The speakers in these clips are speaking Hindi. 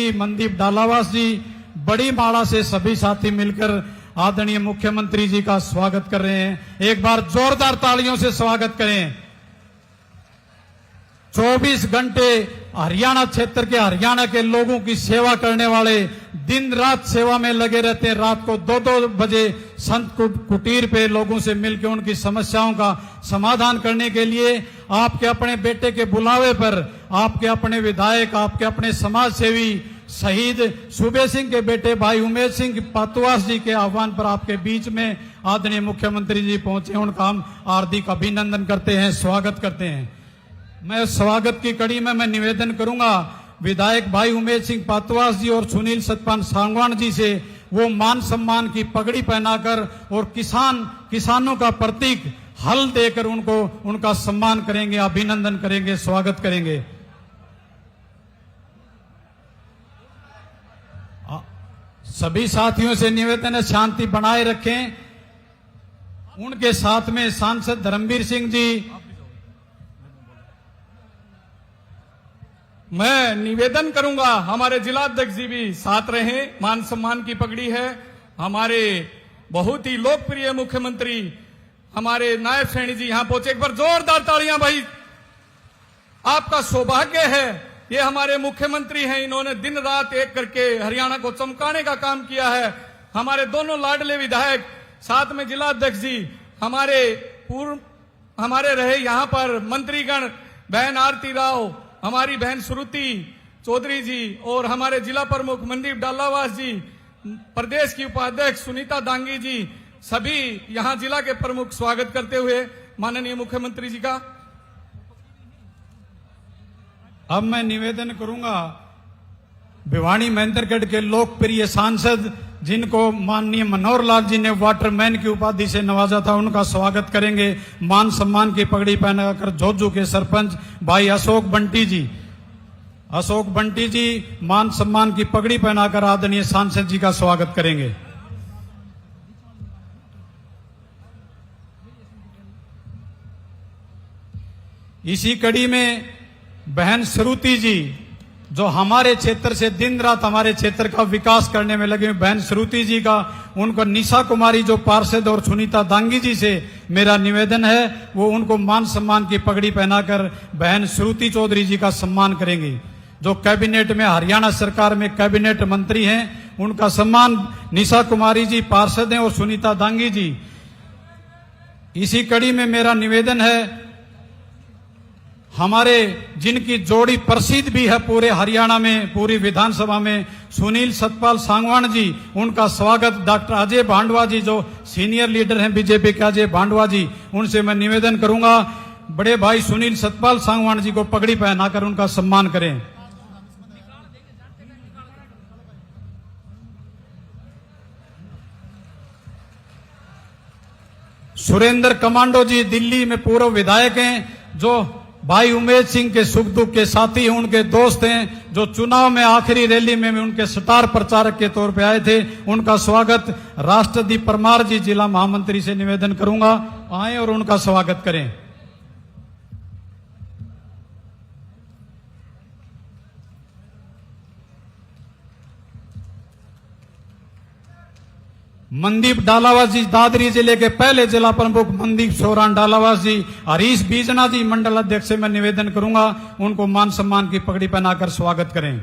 जी, मनदीप डालावास जी, बड़ी माला से सभी साथी मिलकर आदरणीय मुख्यमंत्री जी का स्वागत कर रहे हैं। एक बार जोरदार तालियों से स्वागत करें। 24 घंटे हरियाणा क्षेत्र के, हरियाणा के लोगों की सेवा करने वाले, दिन रात सेवा में लगे रहते हैं। रात को 2-2 बजे संत कुटीर पे लोगों से मिलकर उनकी समस्याओं का समाधान करने के लिए आपके अपने बेटे के बुलावे पर, आपके अपने विधायक, आपके अपने समाज सेवी शहीद सूबे सिंह के बेटे भाई उमेश सिंह पातुआस जी के आह्वान पर आपके बीच में आदरणीय मुख्यमंत्री जी पहुंचे। उनका हम हार्दिक अभिनंदन करते हैं, स्वागत करते हैं। मैं स्वागत की कड़ी में मैं निवेदन करूंगा विधायक भाई उमेश सिंह पातुआस जी और सुनील सतपाल सांगवान जी से, वो मान सम्मान की पगड़ी पहनाकर और किसानों का प्रतीक हल देकर उनको उनका सम्मान करेंगे, अभिनंदन करेंगे, स्वागत करेंगे। सभी साथियों से निवेदन है शांति बनाए रखें। उनके साथ में सांसद धर्मवीर सिंह जी। मैं निवेदन करूंगा हमारे जिलाध्यक्ष जी भी साथ रहे। मान सम्मान की पगड़ी है। हमारे बहुत ही लोकप्रिय मुख्यमंत्री हमारे नायब सैनी जी यहां पहुंचे। एक बार जोरदार तालियां भाई, आपका सौभाग्य है। ये हमारे मुख्यमंत्री हैं, इन्होंने दिन रात एक करके हरियाणा को चमकाने का काम किया है। हमारे दोनों लाडले विधायक, साथ में जिलाध्यक्ष जी, हमारे रहे यहां पर मंत्रीगण, बहन आरती राव, हमारी बहन श्रुति चौधरी जी और हमारे जिला प्रमुख मनदीप डालावास जी, प्रदेश की उपाध्यक्ष सुनीता दांगी जी, सभी यहां जिला के प्रमुख स्वागत करते हुए माननीय मुख्यमंत्री जी का। अब मैं निवेदन करूंगा भिवानी महेंद्रगढ़ के लोकप्रिय सांसद, जिनको माननीय मनोहर लाल जी ने वाटरमैन की उपाधि से नवाजा था, उनका स्वागत करेंगे। मान सम्मान की पगड़ी पहनाकर जोजू के सरपंच भाई अशोक बंटी जी मान सम्मान की पगड़ी पहनाकर आदरणीय सांसद जी का स्वागत करेंगे। इसी कड़ी में बहन श्रुति जी, जो हमारे क्षेत्र से दिन रात हमारे क्षेत्र का विकास करने में लगे, बहन श्रुति जी का, उनको निशा कुमारी जो पार्षद और सुनीता दांगी जी से मेरा निवेदन है, वो उनको मान सम्मान की पगड़ी पहनाकर बहन श्रुति चौधरी जी का सम्मान करेंगी, जो कैबिनेट में, हरियाणा सरकार में कैबिनेट मंत्री हैं। उनका सम्मान निशा कुमारी जी पार्षद हैं और सुनीता दांगी जी। इसी कड़ी में मेरा निवेदन है, हमारे जिनकी जोड़ी प्रसिद्ध भी है पूरे हरियाणा में, पूरी विधानसभा में, सुनील सतपाल सांगवान जी, उनका स्वागत। डॉक्टर अजय भांडवा जी, जो सीनियर लीडर हैं बीजेपी के, अजय भांडवा जी, उनसे मैं निवेदन करूंगा बड़े भाई सुनील सतपाल सांगवान जी को पगड़ी पहनाकर उनका सम्मान करें। सुरेंद्र कमांडो जी दिल्ली में पूर्व विधायक हैं, जो भाई उमेश सिंह के सुख दुख के साथी हैं, उनके दोस्त हैं, जो चुनाव में आखिरी रैली में उनके स्टार प्रचारक के तौर पे आए थे, उनका स्वागत। राष्ट्रदीप परमार जी, जिला महामंत्री से निवेदन करूंगा आए और उनका स्वागत करें। मनदीप डालावास जी, दादरी जिले के पहले जिला प्रमुख मनदीप सोरान डालावास जी, हरीश बीजना जी मंडल अध्यक्ष से मैं निवेदन करूंगा उनको मान सम्मान की पगड़ी पहनाकर स्वागत करें।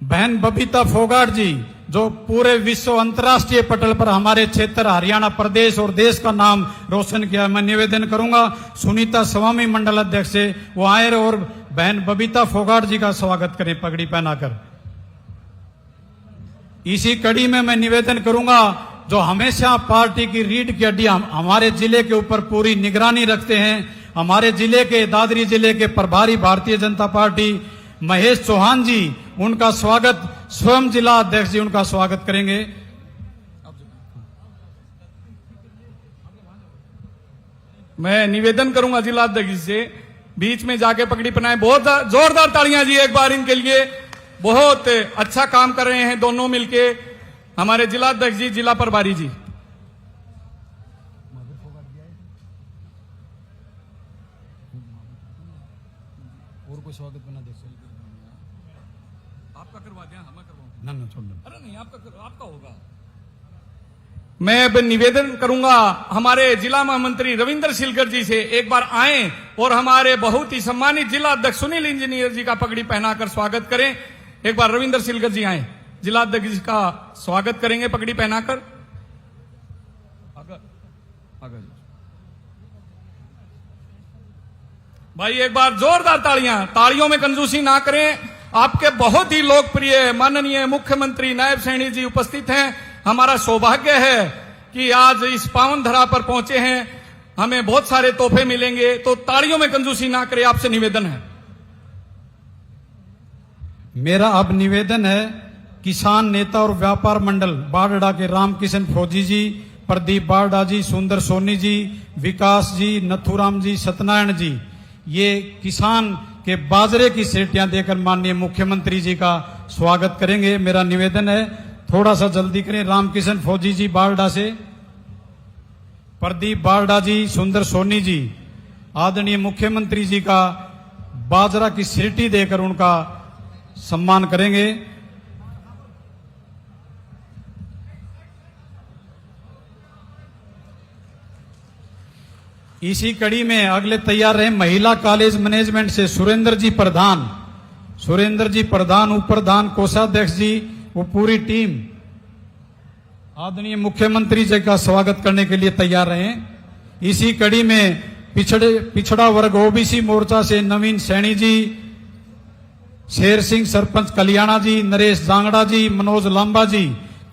बहन बबीता फोगाट जी, जो पूरे विश्व अंतर्राष्ट्रीय पटल पर हमारे क्षेत्र हरियाणा प्रदेश और देश का नाम रोशन किया, मैं निवेदन करूंगा सुनीता स्वामी मंडल अध्यक्ष से वो आए और बहन बबीता फोगाट जी का स्वागत करें पगड़ी पहनाकर। इसी कड़ी में मैं निवेदन करूंगा, जो हमेशा पार्टी की रीढ़ की हड्डी हमारे जिले के ऊपर पूरी निगरानी रखते हैं, हमारे जिले के, दादरी जिले के प्रभारी भारतीय जनता पार्टी महेश चौहान जी, उनका स्वागत स्वयं जिला अध्यक्ष जी उनका स्वागत करेंगे। मैं निवेदन करूंगा जिला अध्यक्ष से बीच में जाके पगड़ी पहनाएं। बहुत जोरदार तालियां जी एक बार इनके लिए। बहुत अच्छा काम कर रहे हैं दोनों मिलके, हमारे जिला अध्यक्ष जी, जिला प्रभारी जी। आपको स्वागत बना देते आपका करवा दिया, हमें करवाऊंगा। ना छोड़ दो। अरे नहीं, आपका होगा। मैं अब निवेदन करूंगा हमारे जिला महामंत्री रविंद्र सिलकर जी से एक बार आए और हमारे बहुत ही सम्मानित जिला अध्यक्ष सुनील इंजीनियर जी का पगड़ी पहनाकर स्वागत करें। एक बार रविंद्र सिलकर जी आए, जिला अध्यक्ष जी का स्वागत करेंगे पगड़ी पहनाकर। भाई एक बार जोरदार तालियां, तालियों में कंजूसी ना करें। आपके बहुत ही लोकप्रिय माननीय मुख्यमंत्री नायब सैनी जी उपस्थित हैं। हमारा सौभाग्य है कि आज इस पावन धरा पर पहुंचे हैं, हमें बहुत सारे तोहफे मिलेंगे, तो तालियों में कंजूसी ना करें, आपसे निवेदन है। मेरा अब निवेदन है किसान नेता और व्यापार मंडल बारडा के रामकिशन फौजी जी, प्रदीप बारडा जी, सुंदर सोनी जी, विकास जी, नथुराम जी, सत्यनारायण जी, ये किसान के बाजरे की सेटियां देकर माननीय मुख्यमंत्री जी का स्वागत करेंगे। मेरा निवेदन है थोड़ा सा जल्दी करें। रामकिशन फौजी जी बारडा से, प्रदीप बारडा जी, सुंदर सोनी जी, आदरणीय मुख्यमंत्री जी का बाजरा की सिरटी देकर उनका सम्मान करेंगे। इसी कड़ी में अगले तैयार रहे महिला कॉलेज मैनेजमेंट से सुरेंद्र जी प्रधान, उप प्रधान, कोषाध्यक्ष जी, वो पूरी टीम आदरणीय मुख्यमंत्री जी का स्वागत करने के लिए तैयार रहे। इसी कड़ी में पिछड़ा वर्ग ओबीसी मोर्चा से नवीन सैनी जी, शेर सिंह सरपंच कलियाणा जी, नरेश जांगड़ा जी, मनोज लांबा जी,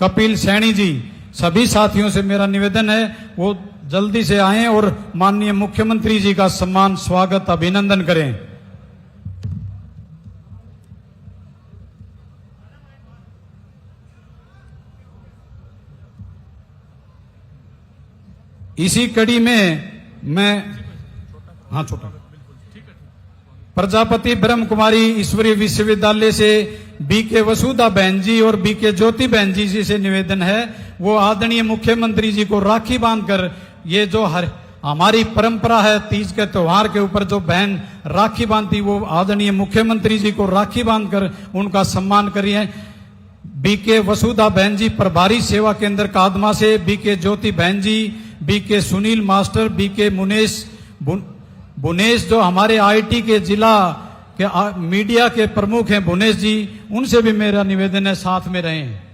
कपिल सैनी जी, सभी साथियों से मेरा निवेदन है वो जल्दी से आएं और माननीय मुख्यमंत्री जी का सम्मान, स्वागत, अभिनंदन करें। इसी कड़ी में मैं छोटा प्रजापति ब्रह्म कुमारी ईश्वरीय विश्वविद्यालय से बीके वसुधा बहन जी और बीके ज्योति बहन जी से निवेदन है वो आदरणीय मुख्यमंत्री जी को राखी बांधकर, ये जो हमारी परंपरा है तीज के त्योहार के ऊपर जो बहन राखी बांधती, वो आदरणीय मुख्यमंत्री जी को राखी बांधकर उनका सम्मान करिए। बीके वसुधा बहन जी प्रभारी सेवा केंद्र कादमा से, बीके ज्योति बहन जी, बीके सुनील मास्टर, बीके बुनेश जो हमारे आईटी के जिला के मीडिया के प्रमुख हैं बुनेश जी, उनसे भी मेरा निवेदन है साथ में रहें।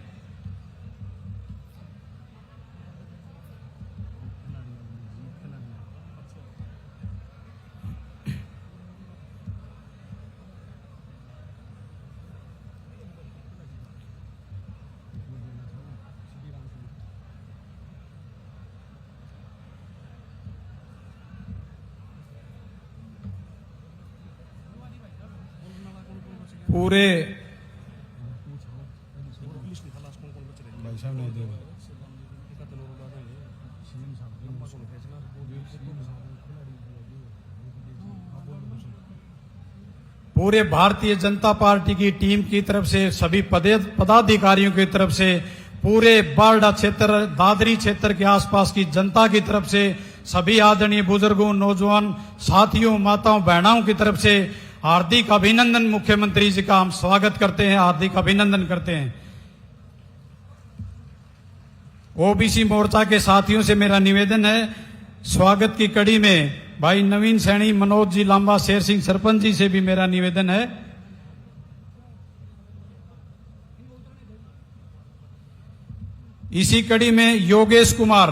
पूरे पूरे भारतीय जनता पार्टी की टीम की तरफ से, सभी पदाधिकारियों की तरफ से, पूरे बारडा क्षेत्र, दादरी क्षेत्र के आसपास की जनता की तरफ से, सभी आदरणीय बुजुर्गों, नौजवान साथियों, माताओं, बहनों की तरफ से हार्दिक अभिनंदन। मुख्यमंत्री जी का हम स्वागत करते हैं, हार्दिक अभिनंदन करते हैं। ओबीसी मोर्चा के साथियों से मेरा निवेदन है स्वागत की कड़ी में भाई नवीन सैनी, मनोज जी लांबा, शेर सिंह सरपंच जी से भी मेरा निवेदन है। इसी कड़ी में योगेश कुमार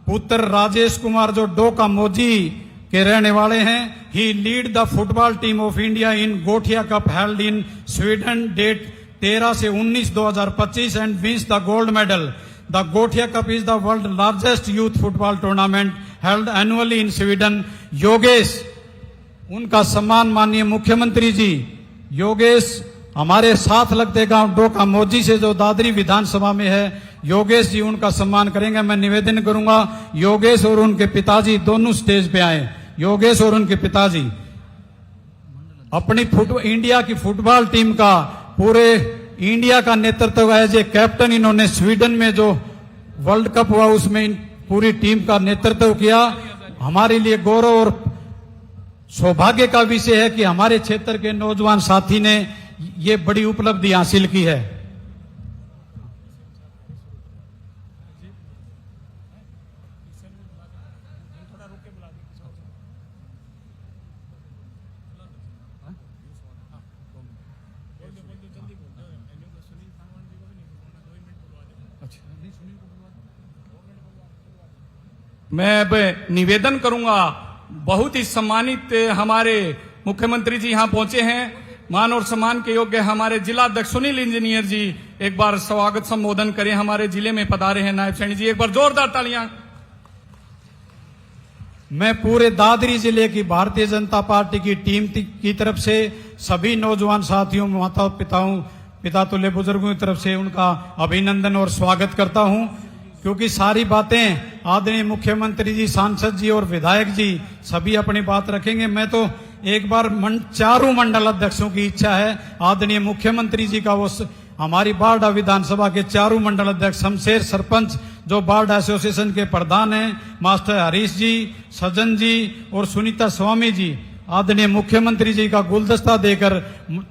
पुत्र राजेश कुमार जो डोका मोजी के रहने वाले हैं, he lead the football team of India in Gothia cup held in Sweden date 13 से 19 2025 and wins the gold medal. The Gothia cup is the world largest youth football tournament held annually in Sweden. Yogesh, उनका सम्मान माननीय मुख्यमंत्री जी, योगेश हमारे साथ लगते गांव डोका मोजी से जो दादरी विधानसभा में है, योगेश जी उनका सम्मान करेंगे। मैं निवेदन करूंगा योगेश और उनके पिताजी दोनों स्टेज पे आए। योगेश और उनके पिताजी अपनी इंडिया की फुटबॉल टीम का, पूरे इंडिया का नेतृत्व एज ए कैप्टन इन्होंने स्वीडन में जो वर्ल्ड कप हुआ उसमें पूरी टीम का नेतृत्व किया। हमारे लिए गौरव और सौभाग्य का विषय है कि हमारे क्षेत्र के नौजवान साथी ने ये बड़ी उपलब्धि हासिल की है। मैं अब निवेदन करूंगा, बहुत ही सम्मानित हमारे मुख्यमंत्री जी यहाँ पहुंचे हैं। मान और सम्मान के योग्य हमारे जिला अध्यक्ष सुनील इंजीनियर जी एक बार स्वागत संबोधन करें। हमारे जिले में पधारे हैं नायब सैनी जी, एक बार जोरदार तालियां। मैं पूरे दादरी जिले की भारतीय जनता पार्टी की टीम की तरफ से सभी नौजवान साथियों, माता पिताओं, पिता तुल्य बुजुर्गों की तरफ से उनका अभिनंदन और स्वागत करता हूं, क्योंकि सारी बातें आदरणीय मुख्यमंत्री जी, सांसद जी और विधायक जी सभी अपनी बात रखेंगे। मैं तो एक बार चारों मंडल अध्यक्षों की इच्छा है, आदरणीय मुख्यमंत्री जी का वो हमारी बारडा विधानसभा के चारों मंडल अध्यक्ष, शमशेर सरपंच जो बारडा एसोसिएशन के प्रधान हैं, मास्टर हरीश जी, सज्जन जी और सुनीता स्वामी जी, आदरणीय मुख्यमंत्री जी का गुलदस्ता देकर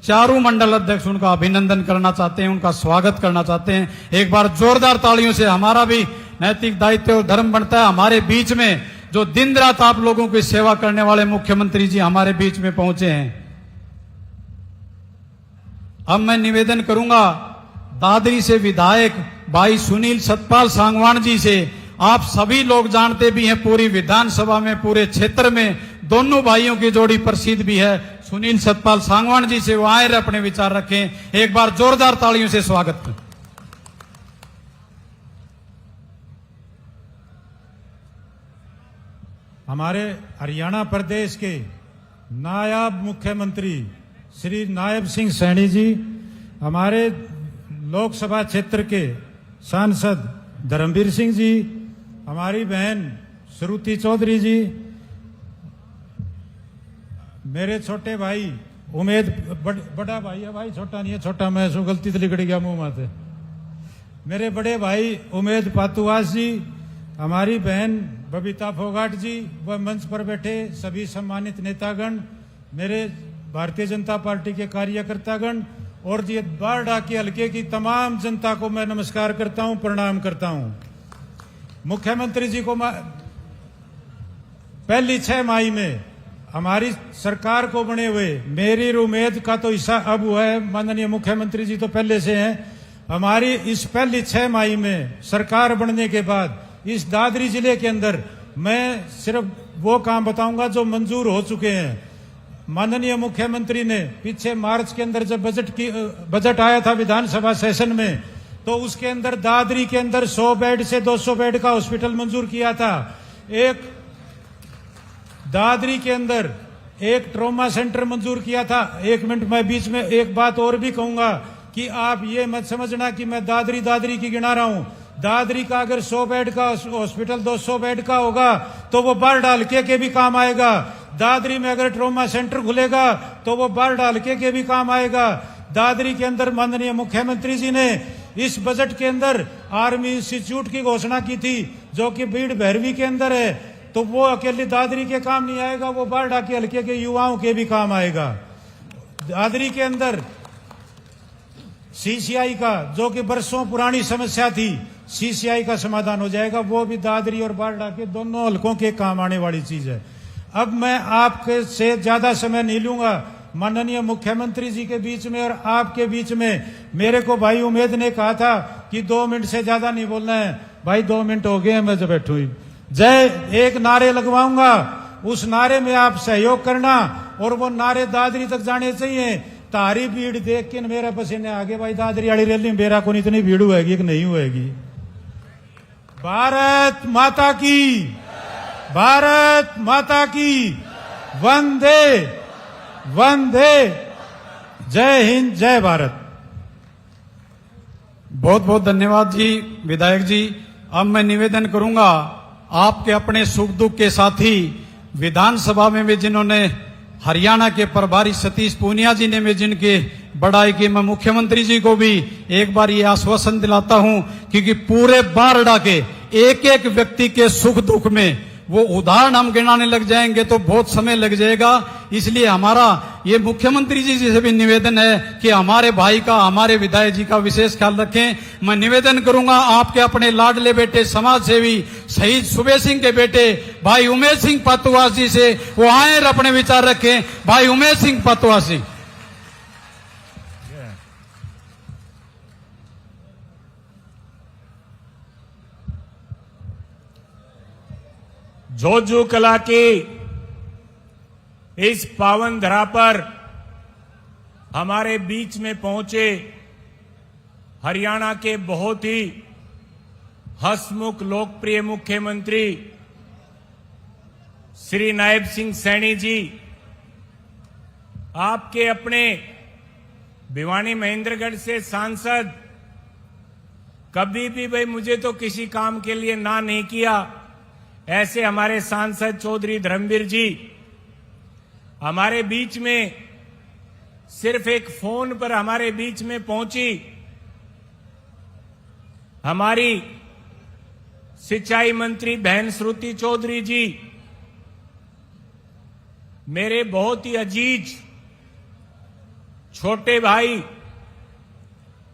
चारों मंडल अध्यक्ष उनका अभिनंदन करना चाहते हैं, उनका स्वागत करना चाहते हैं। एक बार जोरदार तालियों से हमारा भी नैतिक दायित्व और धर्म बनता है। हमारे बीच में जो दिन रात आप लोगों की सेवा करने वाले मुख्यमंत्री जी हमारे बीच में पहुंचे हैं। अब मैं निवेदन करूंगा दादरी से विधायक भाई सुनील सतपाल सांगवान जी से। आप सभी लोग जानते भी हैं, पूरी विधानसभा में, पूरे क्षेत्र में दोनों भाइयों की जोड़ी प्रसिद्ध भी है। सुनील सतपाल सांगवान जी से वो आए अपने विचार रखें। एक बार जोरदार तालियों से स्वागत करें। हमारे हरियाणा प्रदेश के नायब मुख्यमंत्री श्री नायब सिंह सैनी जी, हमारे लोकसभा क्षेत्र के सांसद धर्मवीर सिंह जी, हमारी बहन श्रुति चौधरी जी, मेरे छोटे भाई उमेद, बड़ा भाई है, भाई छोटा नहीं है, छोटा मैं सो गलती से लिखड़ गया मुंह माते, मेरे बड़े भाई उमेद पातुवास जी, हमारी बहन बबीता फोगाट जी व मंच पर बैठे सभी सम्मानित नेतागण, मेरे भारतीय जनता पार्टी के कार्यकर्तागण और जी बारडा के हल्के की तमाम जनता को मैं नमस्कार करता हूं, प्रणाम करता हूं। मुख्यमंत्री जी को पहली 6 माही में हमारी सरकार को बने हुए मेरी उम्मीद का तो हिस्सा अब हुआ है, माननीय मुख्यमंत्री जी तो पहले से हैं। हमारी इस पहली 6 माही में सरकार बनने के बाद इस दादरी जिले के अंदर मैं सिर्फ वो काम बताऊंगा जो मंजूर हो चुके हैं। माननीय मुख्यमंत्री ने पीछे मार्च के अंदर जब बजट आया था विधानसभा सेशन में, तो उसके अंदर दादरी के अंदर 100 बेड से 200 बेड का हॉस्पिटल मंजूर किया था। एक दादरी के अंदर एक ट्रॉमा सेंटर मंजूर किया था। 1 मिनट मैं बीच में एक बात और भी कहूंगा कि आप ये मत समझना कि मैं दादरी की गिना रहा हूं। दादरी का अगर 100 बेड का हॉस्पिटल 200 बेड का होगा तो वो बारडा हल्के के भी काम आएगा। दादरी में अगर ट्रॉमा सेंटर खुलेगा तो वो बारडा हल्के के भी काम आएगा। दादरी के अंदर माननीय मुख्यमंत्री जी ने इस बजट के अंदर आर्मी इंस्टीट्यूट की घोषणा की थी, जो कि बीड़ भैरवी के अंदर है, तो वो अकेले दादरी के काम नहीं आएगा, वो बारडा के हल्के के युवाओं के भी काम आएगा। दादरी के अंदर सीसीआई का, जो कि बरसों पुरानी समस्या थी, सीसीआई का समाधान हो जाएगा। वो भी दादरी और बारडा के दोनों हलकों के काम आने वाली चीज है। अब मैं आपके से ज्यादा समय नहीं लूंगा। माननीय मुख्यमंत्री जी के बीच में और आपके बीच में मेरे को भाई उमेद ने कहा था कि 2 मिनट से ज्यादा नहीं बोलना है। भाई 2 मिनट हो गए हैं, मैं जब बैठू ही जय एक नारे लगवाऊंगा, उस नारे में आप सहयोग करना और वो नारे दादरी तक जाने चाहिए। तारी भीड़ देख के मेरा पसीने आगे, भाई दादरी वाली रैली में मेरा को इतनी भीड़ होगी कि नहीं होगी। भारत माता की, भारत माता की, वंदे वंदे, जय हिंद, जय भारत। बहुत बहुत धन्यवाद जी विधायक जी। अब मैं निवेदन करूंगा आपके अपने सुख दुख के साथी विधानसभा में भी जिन्होंने हरियाणा के प्रभारी सतीश पूनिया जी ने भी जिनके बड़ाई की, मैं मुख्यमंत्री जी को भी एक बार ये आश्वासन दिलाता हूं, क्योंकि पूरे बारडा के एक एक व्यक्ति के सुख दुख में वो उदाहरण हम गिनाने लग जाएंगे तो बहुत समय लग जाएगा। इसलिए हमारा ये मुख्यमंत्री जी से भी निवेदन है कि हमारे भाई का, हमारे विधायक जी का विशेष ख्याल रखें। मैं निवेदन करूंगा आपके अपने लाडले बेटे समाज सेवी शहीद सुबे सिंह के बेटे भाई उमेश सिंह पतवास जी से वो आए और अपने विचार रखें। भाई उमेश सिंह पतवास जी। जोजू कला की इस पावन धरा पर हमारे बीच में पहुंचे हरियाणा के बहुत ही हंसमुख लोकप्रिय मुख्यमंत्री श्री नायब सिंह सैनी जी, आपके अपने भिवानी महेंद्रगढ़ से सांसद, कभी भी भाई मुझे तो किसी काम के लिए ना नहीं किया, ऐसे हमारे सांसद चौधरी धर्मवीर जी हमारे बीच में सिर्फ एक फोन पर हमारे बीच में पहुंची। हमारी सिंचाई मंत्री बहन श्रुति चौधरी जी, मेरे बहुत ही अजीज छोटे भाई,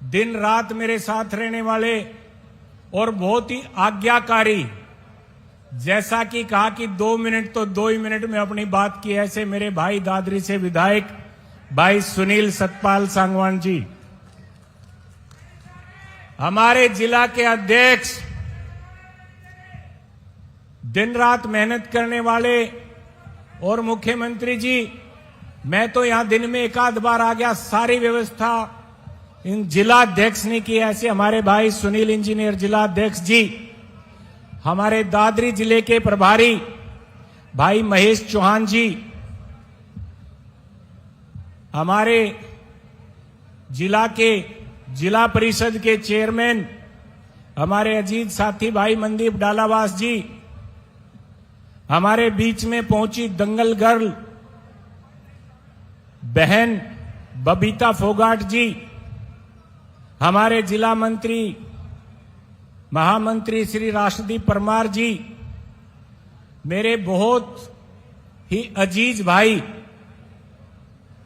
दिन रात मेरे साथ रहने वाले और बहुत ही आज्ञाकारी, जैसा कि कहा कि 2 मिनट तो 2 ही मिनट में अपनी बात की, ऐसे मेरे भाई दादरी से विधायक भाई सुनील सतपाल सांगवान जी, हमारे जिला के अध्यक्ष, दिन रात मेहनत करने वाले, और मुख्यमंत्री जी मैं तो यहां दिन में एक आध बार आ गया, सारी व्यवस्था इन जिला अध्यक्ष ने की, ऐसे हमारे भाई सुनील इंजीनियर जिला अध्यक्ष जी, हमारे दादरी जिले के प्रभारी भाई महेश चौहान जी, हमारे जिला के जिला परिषद के चेयरमैन हमारे अजीत साथी भाई मनदीप डालावास जी, हमारे बीच में पहुंची दंगल गर्ल बहन बबीता फोगाट जी, हमारे जिला मंत्री महामंत्री श्री राष्ट्रदीप परमार जी, मेरे बहुत ही अजीज भाई,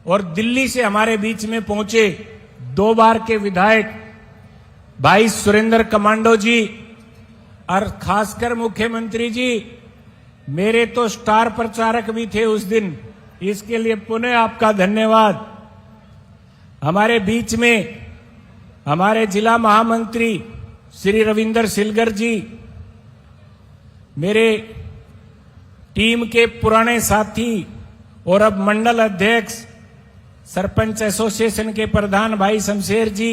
और दिल्ली से हमारे बीच में पहुंचे 2 बार के विधायक भाई सुरेंद्र कमांडो जी, और खासकर मुख्यमंत्री जी मेरे तो स्टार प्रचारक भी थे उस दिन, इसके लिए पुनः आपका धन्यवाद। हमारे बीच में हमारे जिला महामंत्री श्री रविंदर सिलगर जी, मेरे टीम के पुराने साथी और अब मंडल अध्यक्ष सरपंच एसोसिएशन के प्रधान भाई शमशेर जी,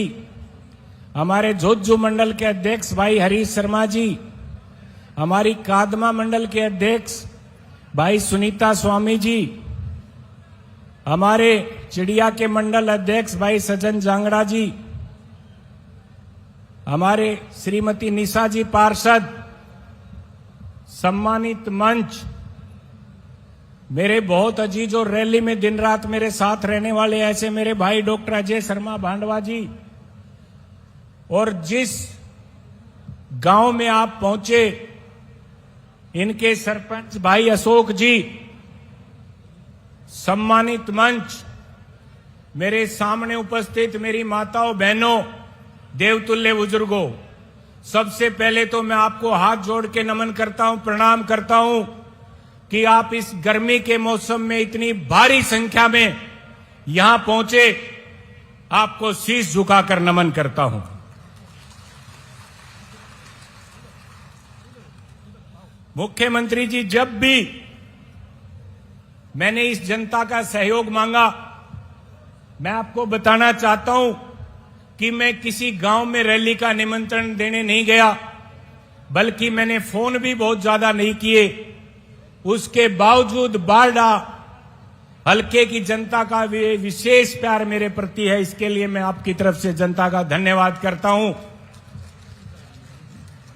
हमारे जोजू मंडल के अध्यक्ष भाई हरीश शर्मा जी, हमारी कादमा मंडल के अध्यक्ष भाई सुनीता स्वामी जी, हमारे चिड़िया के मंडल अध्यक्ष भाई सजन जांगड़ा जी, हमारे श्रीमती निशा जी पार्षद, सम्मानित मंच, मेरे बहुत अजीज और रैली में दिन रात मेरे साथ रहने वाले ऐसे मेरे भाई डॉक्टर अजय शर्मा भांडवा जी, और जिस गांव में आप पहुंचे इनके सरपंच भाई अशोक जी, सम्मानित मंच, मेरे सामने उपस्थित मेरी माताओं बहनों देवतुल्य बुजुर्गों, सबसे पहले तो मैं आपको हाथ जोड़ के नमन करता हूं, प्रणाम करता हूं कि आप इस गर्मी के मौसम में इतनी भारी संख्या में यहां पहुंचे, आपको शीश झुकाकर नमन करता हूं। मुख्यमंत्री जी, जब भी मैंने इस जनता का सहयोग मांगा, मैं आपको बताना चाहता हूं कि मैं किसी गांव में रैली का निमंत्रण देने नहीं गया, बल्कि मैंने फोन भी बहुत ज्यादा नहीं किए। उसके बावजूद बारडा हल्के की जनता का विशेष प्यार मेरे प्रति है, इसके लिए मैं आपकी तरफ से जनता का धन्यवाद करता हूं।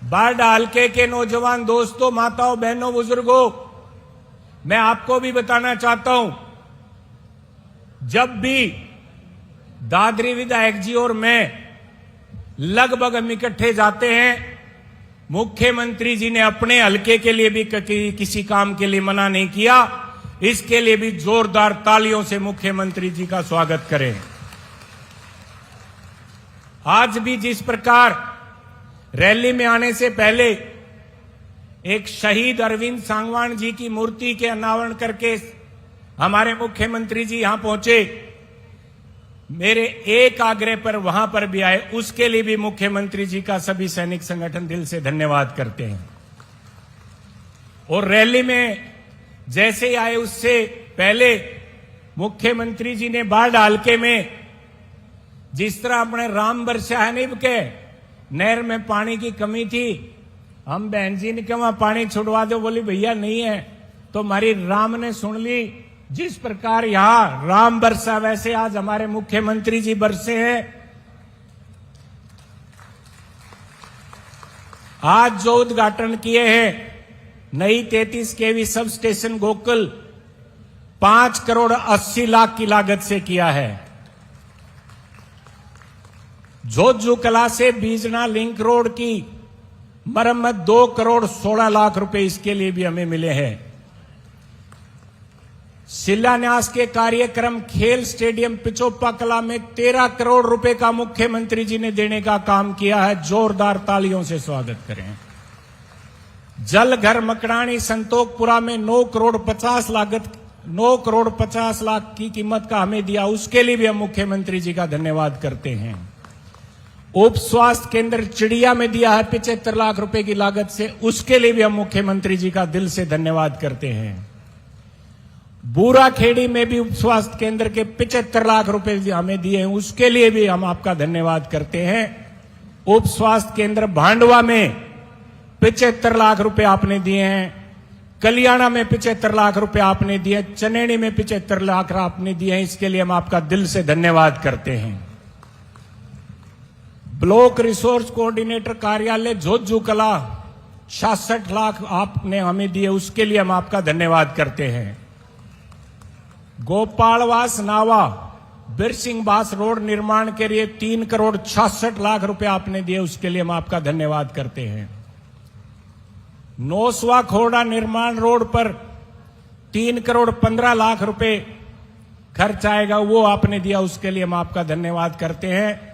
बारडा हल्के के नौजवान दोस्तों, माताओं, बहनों, बुजुर्गों, मैं आपको भी बताना चाहता हूं, जब भी दादरी विधायक जी और मैं लगभग हम इकट्ठे जाते हैं मुख्यमंत्री जी ने अपने हलके के लिए भी किसी काम के लिए मना नहीं किया। इसके लिए भी जोरदार तालियों से मुख्यमंत्री जी का स्वागत करें। आज भी जिस प्रकार रैली में आने से पहले एक शहीद अरविंद सांगवान जी की मूर्ति के अनावरण करके हमारे मुख्यमंत्री जी यहां पहुंचे, मेरे एक आग्रह पर वहां पर भी आए, उसके लिए भी मुख्यमंत्री जी का सभी सैनिक संगठन दिल से धन्यवाद करते हैं। और रैली में जैसे ही आए उससे पहले मुख्यमंत्री जी ने बाढ़ हल्के में जिस तरह अपने राम बरसा है नहीं के नहर में पानी की कमी थी, हम बहन जी ने कहा वहां पानी छुड़वा दो, बोली भैया नहीं है, तो हमारी राम ने सुन ली। जिस प्रकार यहां राम बरसा वैसे आज हमारे मुख्यमंत्री जी बरसे हैं। आज जो उद्घाटन किए हैं नई 33 केवी सब स्टेशन गोकुल 5 करोड़ 80 लाख की लागत से किया है। जोजू कला से बीजना लिंक रोड की मरम्मत 2 करोड़ 16 लाख रुपए इसके लिए भी हमें मिले हैं। शिलान्यास के कार्यक्रम खेल स्टेडियम पिचोप्पा कला में 13 करोड़ रुपए का मुख्यमंत्री जी ने देने का काम किया है। जोरदार तालियों से स्वागत करें। जल घर मकड़ानी संतोखपुरा में 9 करोड़ 50 लाख की कीमत का हमें दिया, उसके लिए भी हम मुख्यमंत्री जी का धन्यवाद करते हैं। उप स्वास्थ्य केंद्र चिड़िया में दिया है 75 लाख रुपए की लागत से, उसके लिए भी हम मुख्यमंत्री जी का दिल से धन्यवाद करते हैं। बूराखेड़ी में भी उप स्वास्थ्य केंद्र के 75 लाख रुपए हमें दिए हैं, उसके लिए भी हम आपका धन्यवाद करते हैं। उप स्वास्थ्य केंद्र भांडवा में 75 लाख रुपए आपने दिए हैं, कलियाणा में 75 लाख रुपए आपने दिए, चनेड़ी में 75 लाख आपने दिए हैं, इसके लिए हम आपका दिल से धन्यवाद करते हैं। ब्लॉक रिसोर्स कोऑर्डिनेटर कार्यालय जोजू कला 66 लाख आपने हमें दिए, उसके लिए हम आपका धन्यवाद करते हैं। गोपालवास नावा बिरसिंह बास रोड निर्माण के लिए 3 करोड़ 66 लाख रुपए आपने दिए, उसके लिए हम आपका धन्यवाद करते हैं। नोसवा खोड़ा निर्माण रोड पर 3 करोड़ 15 लाख रुपए खर्च आएगा, वो आपने दिया, उसके लिए हम आपका धन्यवाद करते हैं।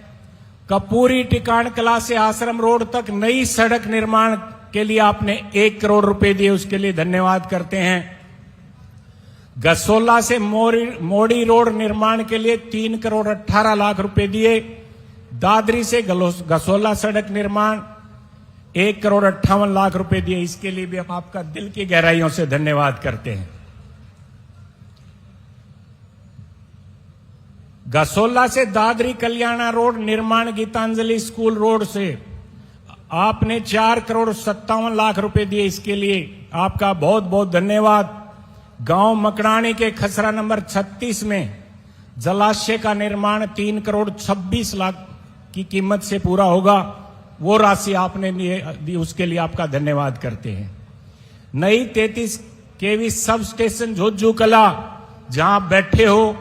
कपूरी टिकाण कला से आश्रम रोड तक नई सड़क निर्माण के लिए आपने 1 करोड़ रुपए दिए, उसके लिए धन्यवाद करते हैं। गसोला से मोड़ी रोड निर्माण के लिए 3 करोड़ 18 लाख रुपए दिए। दादरी से गसोला सड़क निर्माण 1 करोड़ 58 लाख रुपए दिए, इसके लिए भी हम आपका दिल की गहराइयों से धन्यवाद करते हैं। गसोला से दादरी कल्याणा रोड निर्माण गीतांजलि स्कूल रोड से आपने 4 करोड़ 57 लाख रुपए दिए, इसके लिए आपका बहुत बहुत धन्यवाद। गांव मकड़ानी के खसरा नंबर 36 में जलाशय का निर्माण 3 करोड़ 26 लाख की कीमत से पूरा होगा, वो राशि आपने दी, उसके लिए आपका धन्यवाद करते हैं। नई 33 केवी सब स्टेशन जोजू कला जहां बैठे हो,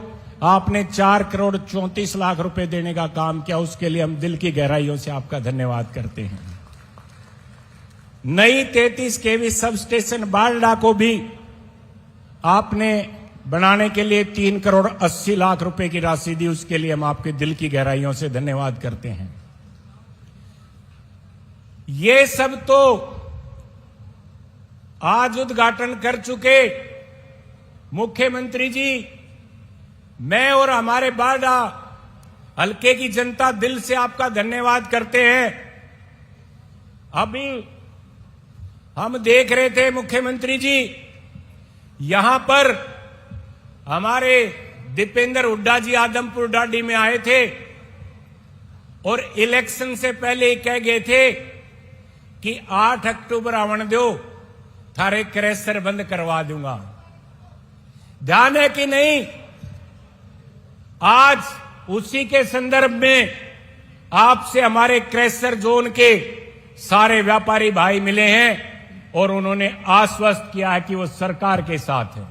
आपने 4 करोड़ 34 लाख रुपए देने का काम किया, उसके लिए हम दिल की गहराइयों से आपका धन्यवाद करते हैं। नई 33 केवी सब स्टेशन बारडा को भी आपने बनाने के लिए 3 करोड़ 80 लाख रुपए की राशि दी, उसके लिए हम आपके दिल की गहराइयों से धन्यवाद करते हैं। ये सब तो आज उद्घाटन कर चुके मुख्यमंत्री जी, मैं और हमारे बारडा हल्के की जनता दिल से आपका धन्यवाद करते हैं। अभी हम देख रहे थे मुख्यमंत्री जी, यहां पर हमारे दीपेंद्र हुड्डा जी आदमपुर डाडी में आए थे और इलेक्शन से पहले कह गए थे कि 8 अक्टूबर आवन दो, थारे क्रैशर बंद करवा दूंगा। ध्यान है कि नहीं? आज उसी के संदर्भ में आपसे हमारे क्रैशर जोन के सारे व्यापारी भाई मिले हैं और उन्होंने आश्वस्त किया है कि वो सरकार के साथ है।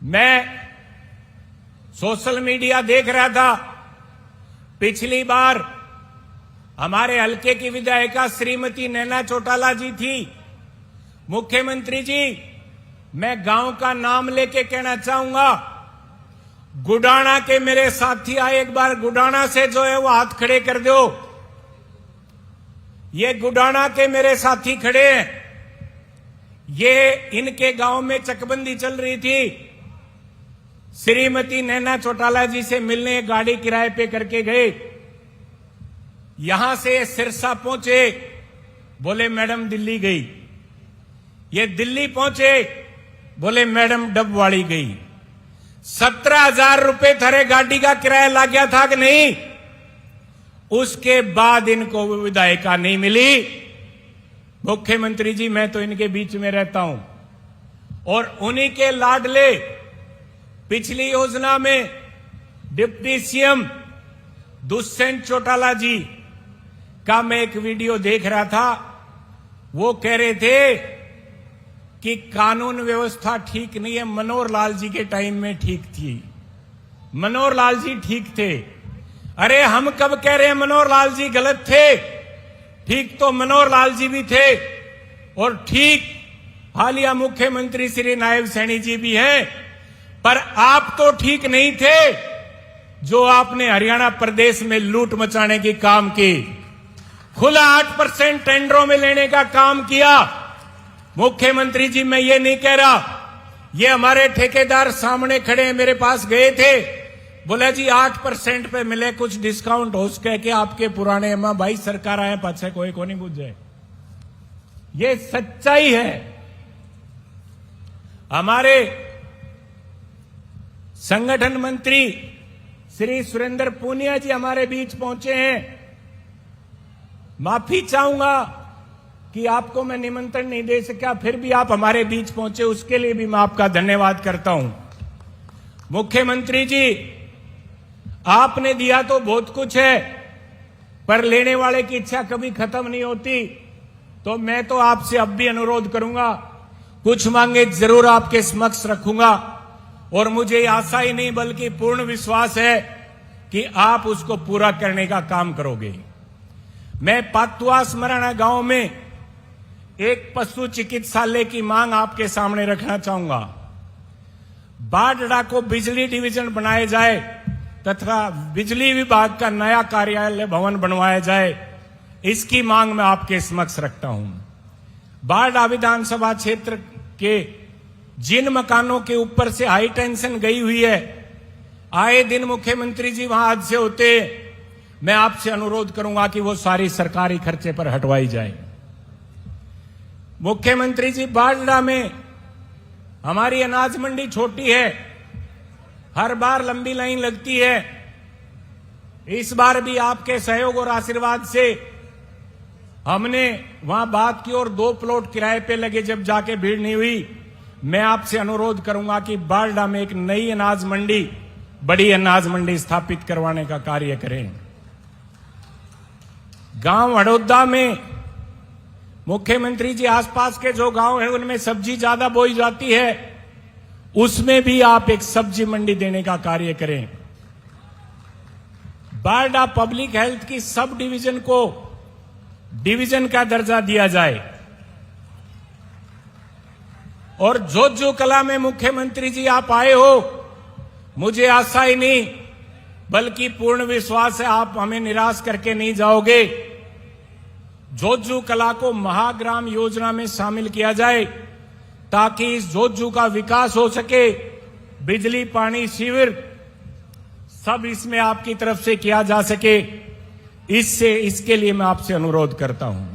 मैं सोशल मीडिया देख रहा था, पिछली बार हमारे हल्के की विधायिका श्रीमती नैना चौटाला जी थी। मुख्यमंत्री जी, मैं गांव का नाम लेके कहना चाहूंगा, गुडाना के मेरे साथी आए, एक बार गुडाना से जो है वो हाथ खड़े कर दो। ये गुडाना के मेरे साथी खड़े हैं। ये इनके गांव में चकबंदी चल रही थी। श्रीमती नैना चौटाला जी से मिलने गाड़ी किराए पे करके गए। यहां से सिरसा पहुंचे, बोले मैडम दिल्ली गई। ये दिल्ली पहुंचे, बोले मैडम डबवाड़ी गई। 17,000 रुपए थारे गाड़ी का किराया लग गया था कि नहीं? उसके बाद इनको विधायिका नहीं मिली। मुख्यमंत्री जी, मैं तो इनके बीच में रहता हूं और उन्हीं के लाडले पिछली योजना में डिप्टी सीएम दुष्यंत चौटाला जी का मैं एक वीडियो देख रहा था। वो कह रहे थे कि कानून व्यवस्था ठीक नहीं है। मनोहर लाल जी के टाइम में ठीक थी, मनोहर लाल जी ठीक थे। अरे हम कब कह रहे हैं मनोहर लाल जी गलत थे? ठीक तो मनोहर लाल जी भी थे और ठीक हालिया मुख्यमंत्री श्री नायब सैनी जी भी हैं। पर आप तो ठीक नहीं थे जो आपने हरियाणा प्रदेश में लूट मचाने की काम की, खुला 8% टेंडरों में लेने का काम किया। मुख्यमंत्री जी, मैं ये नहीं कह रहा, ये हमारे ठेकेदार सामने खड़े हैं, मेरे पास गए थे, बोले जी 8% पे मिले कुछ डिस्काउंट हो कह के आपके पुराने अम्मा भाई सरकार आए पाछे कोई को नहीं बुझे। ये सच्चाई है। हमारे संगठन मंत्री श्री सुरेंद्र पूनिया जी हमारे बीच पहुंचे हैं। माफी चाहूंगा कि आपको मैं निमंत्रण नहीं दे सका, फिर भी आप हमारे बीच पहुंचे, उसके लिए भी मैं आपका धन्यवाद करता हूं। मुख्यमंत्री जी, आपने दिया तो बहुत कुछ है, पर लेने वाले की इच्छा कभी खत्म नहीं होती। तो मैं तो आपसे अब भी अनुरोध करूंगा, कुछ मांगे जरूर आपके समक्ष रखूंगा और मुझे आशा ही नहीं बल्कि पूर्ण विश्वास है कि आप उसको पूरा करने का काम करोगे। मैं पातुआ स्मरणा गांव में एक पशु चिकित्सालय की मांग आपके सामने रखना चाहूंगा। बाडड़ा को बिजली डिवीजन बनाया जाए तथा बिजली विभाग का नया कार्यालय भवन बनवाया जाए, इसकी मांग मैं आपके समक्ष रखता हूं। बाडड़ा विधानसभा क्षेत्र के जिन मकानों के ऊपर से हाई टेंशन गई हुई है, आए दिन मुख्यमंत्री जी वहां हादसे होते, मैं आपसे अनुरोध करूंगा कि वो सारी सरकारी खर्चे पर हटवाई जाए। मुख्यमंत्री जी, बाडड़ा में हमारी अनाज मंडी छोटी है, हर बार लंबी लाइन लगती है। इस बार भी आपके सहयोग और आशीर्वाद से हमने वहां बात की और 2 प्लॉट किराए पे लगे, जब जाके भीड़ नहीं हुई। मैं आपसे अनुरोध करूंगा कि बाडड़ा में एक नई अनाज मंडी, बड़ी अनाज मंडी स्थापित करवाने का कार्य करें। गांव हड़ौदा में मुख्यमंत्री जी, आसपास के जो गांव है उनमें सब्जी ज्यादा बोई जाती है, उसमें भी आप एक सब्जी मंडी देने का कार्य करें। बाडड़ा पब्लिक हेल्थ की सब डिवीजन को डिवीजन का दर्जा दिया जाए। और जोजो कला में मुख्यमंत्री जी आप आए हो, मुझे आशा ही नहीं बल्कि पूर्ण विश्वास है आप हमें निराश करके नहीं जाओगे। जोजू कला को महाग्राम योजना में शामिल किया जाए ताकि इस जोजू का विकास हो सके। बिजली, पानी, शिविर सब इसमें आपकी तरफ से किया जा सके, इसके लिए मैं आपसे अनुरोध करता हूं।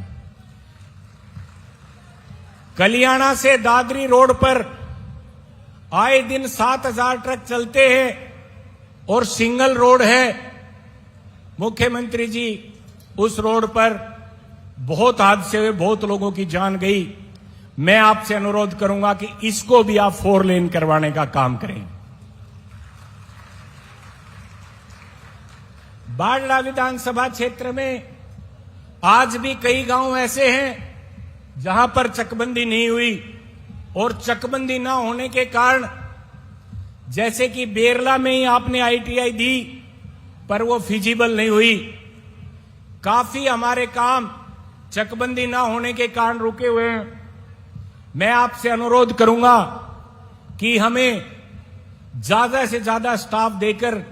कलियाणा से दादरी रोड पर आए दिन 7,000 ट्रक चलते हैं और सिंगल रोड है। मुख्यमंत्री जी, उस रोड पर बहुत हादसे हुए, बहुत लोगों की जान गई। मैं आपसे अनुरोध करूंगा कि इसको भी आप 4 लेन करवाने का काम करें। बाडड़ा विधानसभा क्षेत्र में आज भी कई गांव ऐसे हैं जहां पर चकबंदी नहीं हुई, और चकबंदी ना होने के कारण, जैसे कि बेरला में ही आपने आईटीआई दी पर वो फिजिबल नहीं हुई। काफी हमारे काम चकबंदी ना होने के कारण रुके हुए हैं। मैं आपसे अनुरोध करूंगा कि हमें ज्यादा से ज्यादा स्टाफ देकर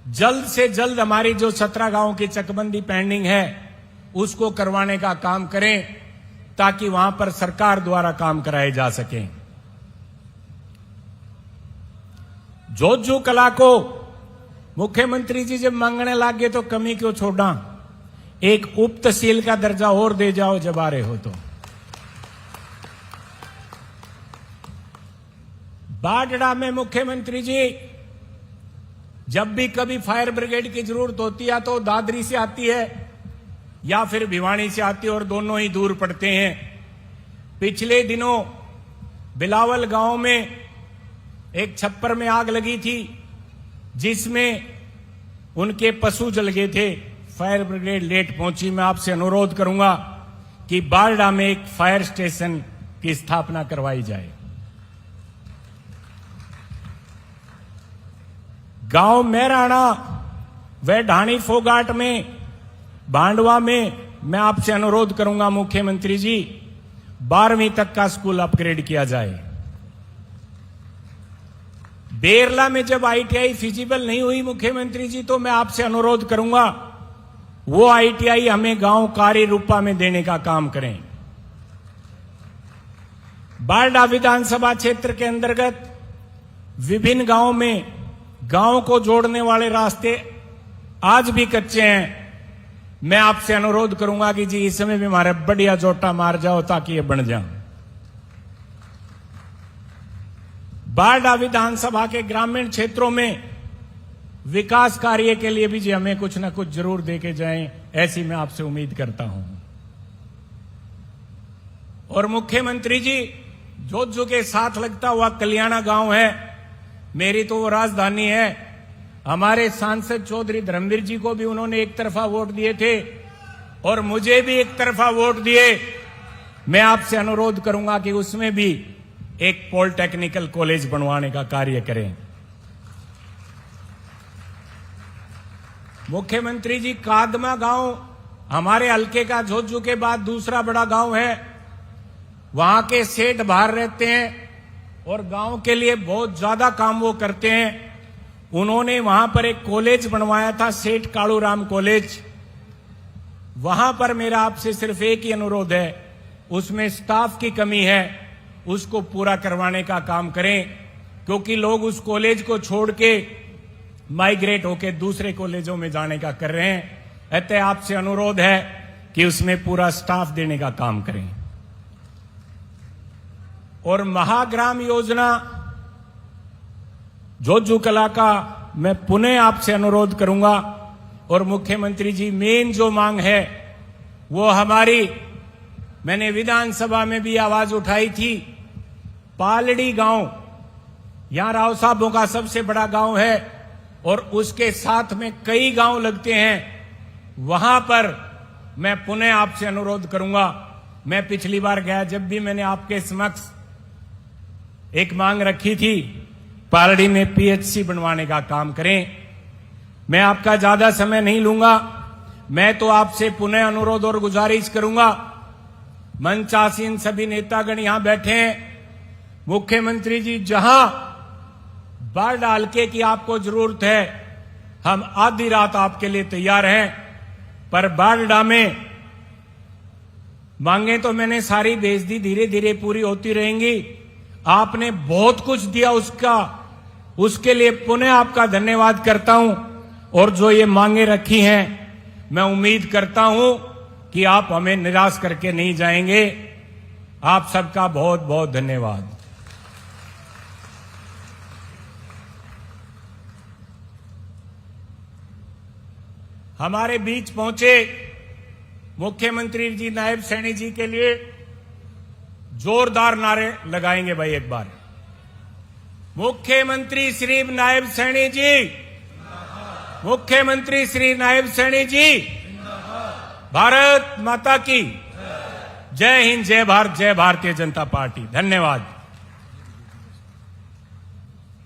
जल्द से जल्द हमारी जो 17 गांवों की चकबंदी पेंडिंग है उसको करवाने का काम करें, ताकि वहां पर सरकार द्वारा काम कराए जा सके। जोजू कला को मुख्यमंत्री जी जब मांगने लगे तो कमी क्यों छोड़ा, एक उप तहसील का दर्जा और दे जाओ जब आ रहे हो तो। बाडड़ा में मुख्यमंत्री जी जब भी कभी फायर ब्रिगेड की जरूरत होती है तो दादरी से आती है या फिर भिवानी से आती है, और दोनों ही दूर पड़ते हैं। पिछले दिनों बिलावल गांव में एक छप्पर में आग लगी थी जिसमें उनके पशु जल गए थे। फायर ब्रिगेड लेट पहुंची। मैं आपसे अनुरोध करूंगा कि बारडा में एक फायर स्टेशन की स्थापना करवाई जाए। गांव मेहराणा व ढाणी फोगाट में भांडवा में मैं आपसे अनुरोध करूंगा मुख्यमंत्री जी 12वीं तक का स्कूल अपग्रेड किया जाए। बेरला में जब आईटीआई फिजिबल नहीं हुई मुख्यमंत्री जी, तो मैं आपसे अनुरोध करूंगा वो आईटीआई हमें गांव कार्य रूपा में देने का काम करें। बारडा विधानसभा क्षेत्र के अंतर्गत विभिन्न गांवों में गांव को जोड़ने वाले रास्ते आज भी कच्चे हैं। मैं आपसे अनुरोध करूंगा कि जी इस समय भी हमारे बढ़िया जोटा मार जाओ ताकि ये बन जाए। बारडा विधानसभा के ग्रामीण क्षेत्रों में विकास कार्य के लिए भी जी हमें कुछ ना कुछ जरूर देके जाएं, ऐसी मैं आपसे उम्मीद करता हूं। और मुख्यमंत्री जी जोजू के साथ लगता हुआ कल्याणा गांव है, मेरी तो वो राजधानी है। हमारे सांसद चौधरी धर्मवीर जी को भी उन्होंने एक तरफा वोट दिए थे और मुझे भी एक तरफा वोट दिए। मैं आपसे अनुरोध करूंगा कि उसमें भी एक पॉलिटेक्निकल कॉलेज बनवाने का कार्य करें। मुख्यमंत्री जी कादमा गांव हमारे हल्के का जोजू के बाद दूसरा बड़ा गांव है। वहां के सेठ बाहर रहते हैं और गांव के लिए बहुत ज्यादा काम वो करते हैं। उन्होंने वहां पर एक कॉलेज बनवाया था, सेठ कालूराम कॉलेज। वहां पर मेरा आपसे सिर्फ एक ही अनुरोध है, उसमें स्टाफ की कमी है, उसको पूरा करवाने का काम करें, क्योंकि लोग उस कॉलेज को छोड़ के माइग्रेट होकर दूसरे कॉलेजों में जाने का कर रहे हैं। अतः आपसे अनुरोध है कि उसमें पूरा स्टाफ देने का काम करें। और महाग्राम योजना जोजू कला का मैं पुनः आपसे अनुरोध करूंगा। और मुख्यमंत्री जी मेन जो मांग है वो हमारी, मैंने विधानसभा में भी आवाज उठाई थी, पालड़ी गांव यहां राव साहबों का सबसे बड़ा गांव है और उसके साथ में कई गांव लगते हैं। वहां पर मैं पुनः आपसे अनुरोध करूंगा। मैं पिछली बार गया जब भी मैंने आपके समक्ष एक मांग रखी थी, पालड़ी में पीएचसी बनवाने का काम करें। मैं आपका ज्यादा समय नहीं लूंगा। मैं तो आपसे पुनः अनुरोध और गुजारिश करूंगा, मंचासीन सभी नेतागण यहां बैठे हैं। मुख्यमंत्री जी जहां बारडा हल्के की आपको जरूरत है, हम आधी रात आपके लिए तैयार हैं। पर बारडा में मांगे तो मैंने सारी भेज दी, धीरे धीरे पूरी होती रहेंगी। आपने बहुत कुछ दिया, उसके लिए पुनः आपका धन्यवाद करता हूं। और जो ये मांगे रखी हैं, मैं उम्मीद करता हूं कि आप हमें निराश करके नहीं जाएंगे। आप सबका बहुत बहुत धन्यवाद। हमारे बीच पहुंचे मुख्यमंत्री जी नायब सैनी जी के लिए जोरदार नारे लगाएंगे भाई एक बार। मुख्यमंत्री श्री नायब सैनी जी, मुख्यमंत्री श्री नायब सैनी जी, भारत माता की जय हिंद, जय भारत, जय भारतीय जनता पार्टी। धन्यवाद।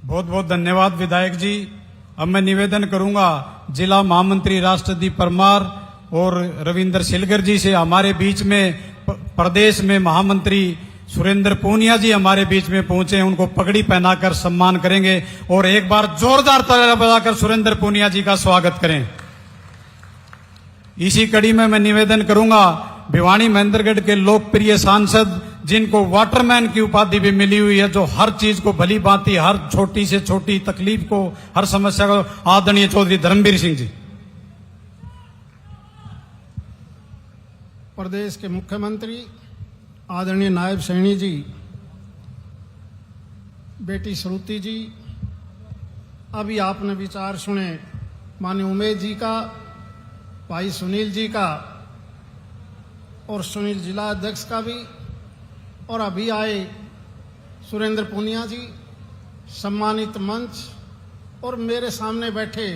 बहुत बहुत धन्यवाद विधायक जी। अब मैं निवेदन करूंगा जिला महामंत्री राष्ट्रदीप परमार और रविंद्र सिलगर जी से हमारे बीच में प्रदेश में महामंत्री सुरेंद्र पूनिया जी हमारे बीच में पहुंचे हैं, उनको पगड़ी पहनाकर सम्मान करेंगे और एक बार जोरदार तालियां बजाकर सुरेंद्र पूनिया जी का स्वागत करें। इसी कड़ी में मैं निवेदन करूंगा भिवानी महेंद्रगढ़ के लोकप्रिय सांसद जिनको वाटरमैन की उपाधि भी मिली हुई है, जो हर चीज को भली भांति हर छोटी से छोटी तकलीफ को हर समस्या को, आदरणीय चौधरी धर्मवीर सिंह जी। प्रदेश के मुख्यमंत्री आदरणीय नायब सैनी जी, बेटी श्रुति जी, अभी आपने विचार सुने माननीय उमेश जी का, भाई सुनील जी का और सुनील जिला अध्यक्ष का भी, और अभी आए सुरेंद्र पूनिया जी, सम्मानित मंच और मेरे सामने बैठे।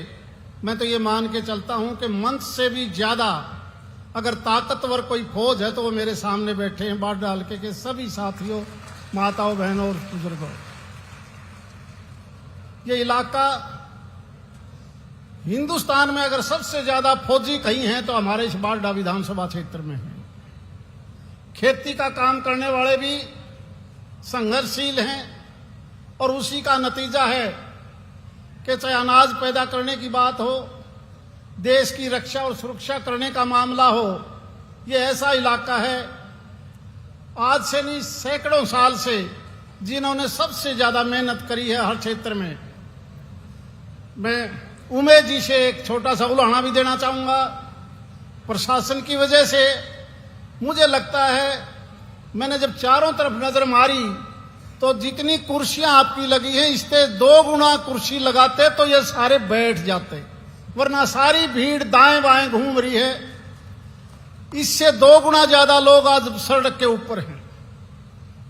मैं तो ये मान के चलता हूं कि मंच से भी ज्यादा अगर ताकतवर कोई फौज है तो वो मेरे सामने बैठे हैं, बाढ़ डाल के सभी साथियों, माताओं, बहनों और बुजुर्गों। ये इलाका हिंदुस्तान में अगर सबसे ज्यादा फौजी कहीं हैं तो हमारे इस बारडा विधानसभा क्षेत्र में है। खेती का काम करने वाले भी संघर्षशील हैं और उसी का नतीजा है कि चाहे अनाज पैदा करने की बात हो, देश की रक्षा और सुरक्षा करने का मामला हो, ये ऐसा इलाका है आज से नहीं सैकड़ों साल से जिन्होंने सबसे ज्यादा मेहनत करी है हर क्षेत्र में। मैं उमेश जी से एक छोटा सा उलाहना भी देना चाहूंगा। प्रशासन की वजह से मुझे लगता है, मैंने जब चारों तरफ नजर मारी तो जितनी कुर्सियां आपकी लगी हैं इससे 2 गुना कुर्सी लगाते तो ये सारे बैठ जाते, वरना सारी भीड़ दाएं बाएं घूम रही है। इससे 2 गुना ज्यादा लोग आज सड़क के ऊपर हैं।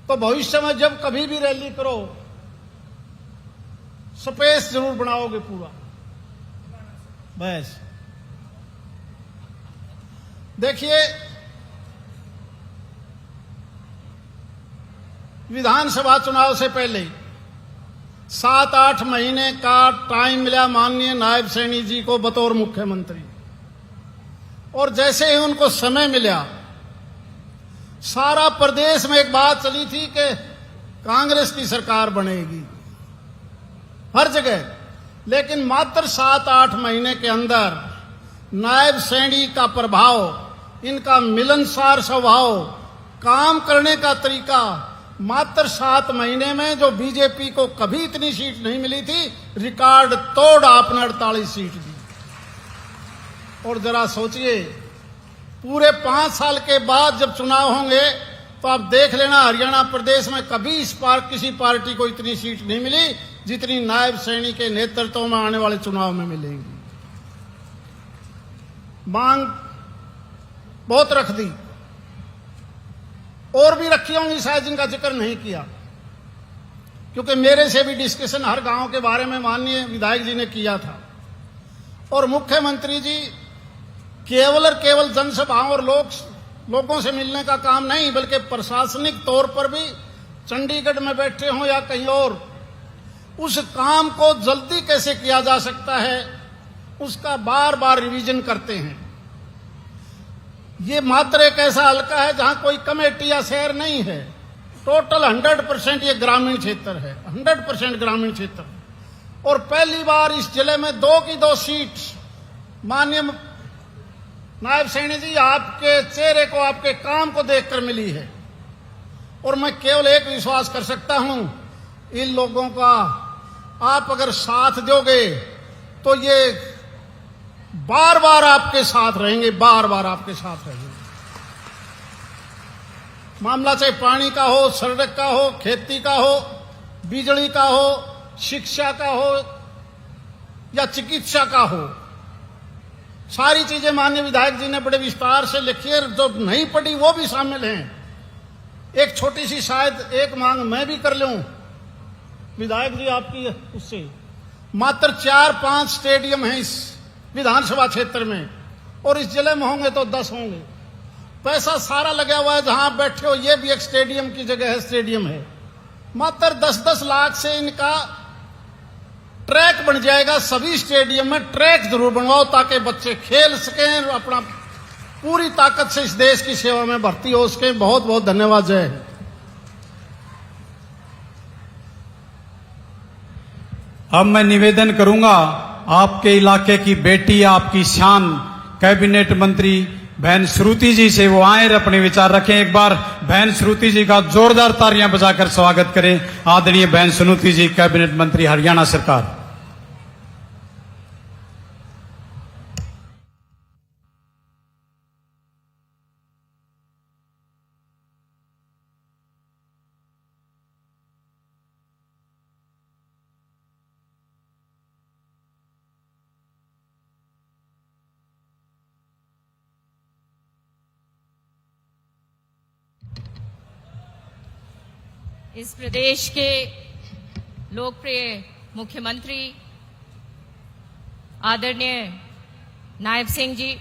तो भविष्य में जब कभी भी रैली करो स्पेस जरूर बनाओगे पूरा। बस देखिए, विधानसभा चुनाव से पहले 7-8 महीने का टाइम मिला माननीय नायब सैनी जी को बतौर मुख्यमंत्री, और जैसे ही उनको समय मिला सारा प्रदेश में एक बात चली थी कि कांग्रेस की सरकार बनेगी हर जगह। लेकिन मात्र 7-8 महीने के अंदर नायब सैनी का प्रभाव, इनका मिलनसार स्वभाव, काम करने का तरीका, मात्र 7 महीने में जो बीजेपी को कभी इतनी सीट नहीं मिली थी, रिकॉर्ड तोड़ आपने 48 सीट दी। और जरा सोचिए, पूरे 5 साल के बाद जब चुनाव होंगे तो आप देख लेना हरियाणा प्रदेश में कभी किसी पार्टी को इतनी सीट नहीं मिली जितनी नायब सैनी के नेतृत्व में आने वाले चुनाव में मिलेंगी। मांग बहुत रख दी, और भी रखी होंगी शायद जिनका जिक्र नहीं किया, क्योंकि मेरे से भी डिस्कशन हर गांव के बारे में माननीय विधायक जी ने किया था। और मुख्यमंत्री जी केवल और केवल जनसभाओं और लोगों से मिलने का काम नहीं, बल्कि प्रशासनिक तौर पर भी चंडीगढ़ में बैठे हों या कहीं और, उस काम को जल्दी कैसे किया जा सकता है उसका बार बार रिवीजन करते हैं। ये मात्र एक ऐसा हल्का है जहां कोई कमेटी या शहर नहीं है, टोटल 100% ये ग्रामीण क्षेत्र है, 100% ग्रामीण क्षेत्र। और पहली बार इस जिले में 2 की 2 सीट माननीय नायब सैनी जी आपके चेहरे को, आपके काम को देखकर मिली है। और मैं केवल एक विश्वास कर सकता हूं, इन लोगों का आप अगर साथ दोगे तो ये बार बार आपके साथ रहेंगे, बार बार आपके साथ रहेंगे। मामला चाहे पानी का हो, सड़क का हो, खेती का हो, बिजली का हो, शिक्षा का हो या चिकित्सा का हो, सारी चीजें माननीय विधायक जी ने बड़े विस्तार से लिखी है। जो नहीं पढ़ी वो भी शामिल हैं। एक छोटी सी शायद एक मांग मैं भी कर लूं विधायक जी आपकी, उससे मात्र 4-5 स्टेडियम हैं इस विधानसभा क्षेत्र में, और इस जिले में होंगे तो 10 होंगे। पैसा सारा लगा हुआ है, जहां आप बैठे हो ये भी एक स्टेडियम की जगह है, स्टेडियम है। मात्र 10-10 लाख से इनका ट्रैक बन जाएगा। सभी स्टेडियम में ट्रैक जरूर बनवाओ ताकि बच्चे खेल सकें, अपना पूरी ताकत से इस देश की सेवा में भर्ती हो उसके बहुत बहुत धन्यवाद। जय हिंद। अब मैं निवेदन करूंगा, आपके इलाके की बेटी, आपकी शान, कैबिनेट मंत्री बहन श्रुति जी से वो आए और अपने विचार रखें। एक बार बहन श्रुति जी का जोरदार तालियां बजाकर स्वागत करें। आदरणीय बहन श्रुति जी, कैबिनेट मंत्री हरियाणा सरकार। इस प्रदेश के लोकप्रिय मुख्यमंत्री आदरणीय नायब सिंह जी,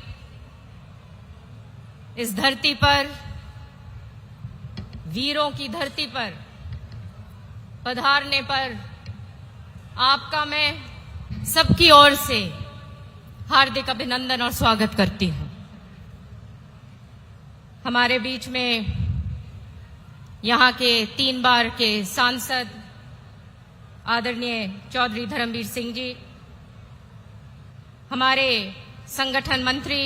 इस धरती पर, वीरों की धरती पर पधारने पर आपका मैं सबकी ओर से हार्दिक अभिनंदन और स्वागत करती हूं। हमारे बीच में यहाँ के 3 बार के सांसद आदरणीय चौधरी धर्मवीर सिंह जी, हमारे संगठन मंत्री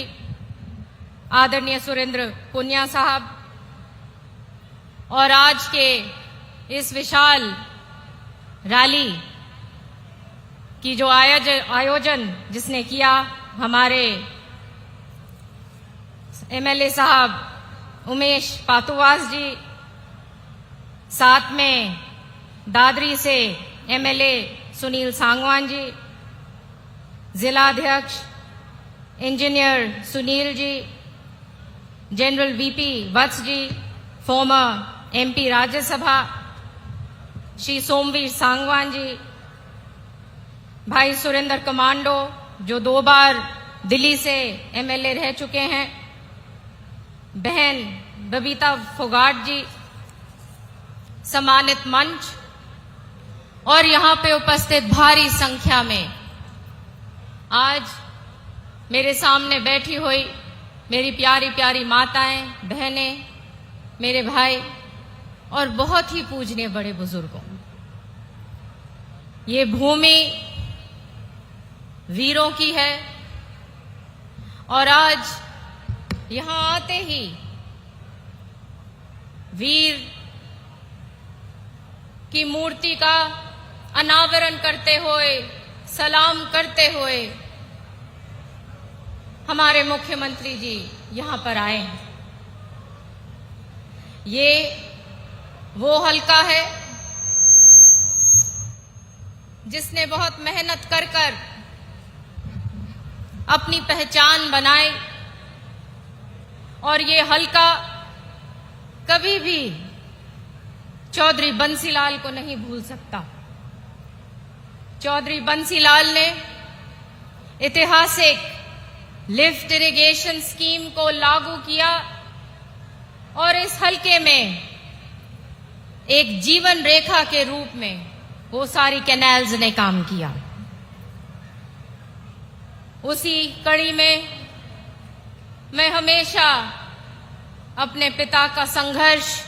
आदरणीय सुरेंद्र पुनिया साहब, और आज के इस विशाल रैली की जो आयोजन जिसने किया, हमारे एमएलए साहब उमेश पातुवास जी, साथ में दादरी से एमएलए सुनील सांगवान जी, जिलाध्यक्ष engineer Sunil ji, general VP वत्स जी, फॉर्मर एमपी राज्यसभा श्री सोमवीर सांगवान जी, भाई सुरेंद्र कमांडो जो 2 बार दिल्ली से एमएलए रह चुके हैं, बहन बबीता फोगाट जी, सम्मानित मंच और यहां पे उपस्थित भारी संख्या में आज मेरे सामने बैठी हुई मेरी प्यारी प्यारी माताएं, बहनें, मेरे भाई और बहुत ही पूजनीय बड़े बुजुर्गों, ये भूमि वीरों की है और आज यहां आते ही वीर की मूर्ति का अनावरण करते हुए, सलाम करते हुए हमारे मुख्यमंत्री जी यहां पर आए हैं। ये वो हलका है जिसने बहुत मेहनत कर कर अपनी पहचान बनाई और ये हलका कभी भी चौधरी बंसीलाल को नहीं भूल सकता। चौधरी बंसीलाल ने ऐतिहासिक लिफ्ट इरिगेशन स्कीम को लागू किया और इस हलके में एक जीवन रेखा के रूप में वो सारी कैनाल्स ने काम किया। उसी कड़ी में मैं हमेशा अपने पिता का संघर्ष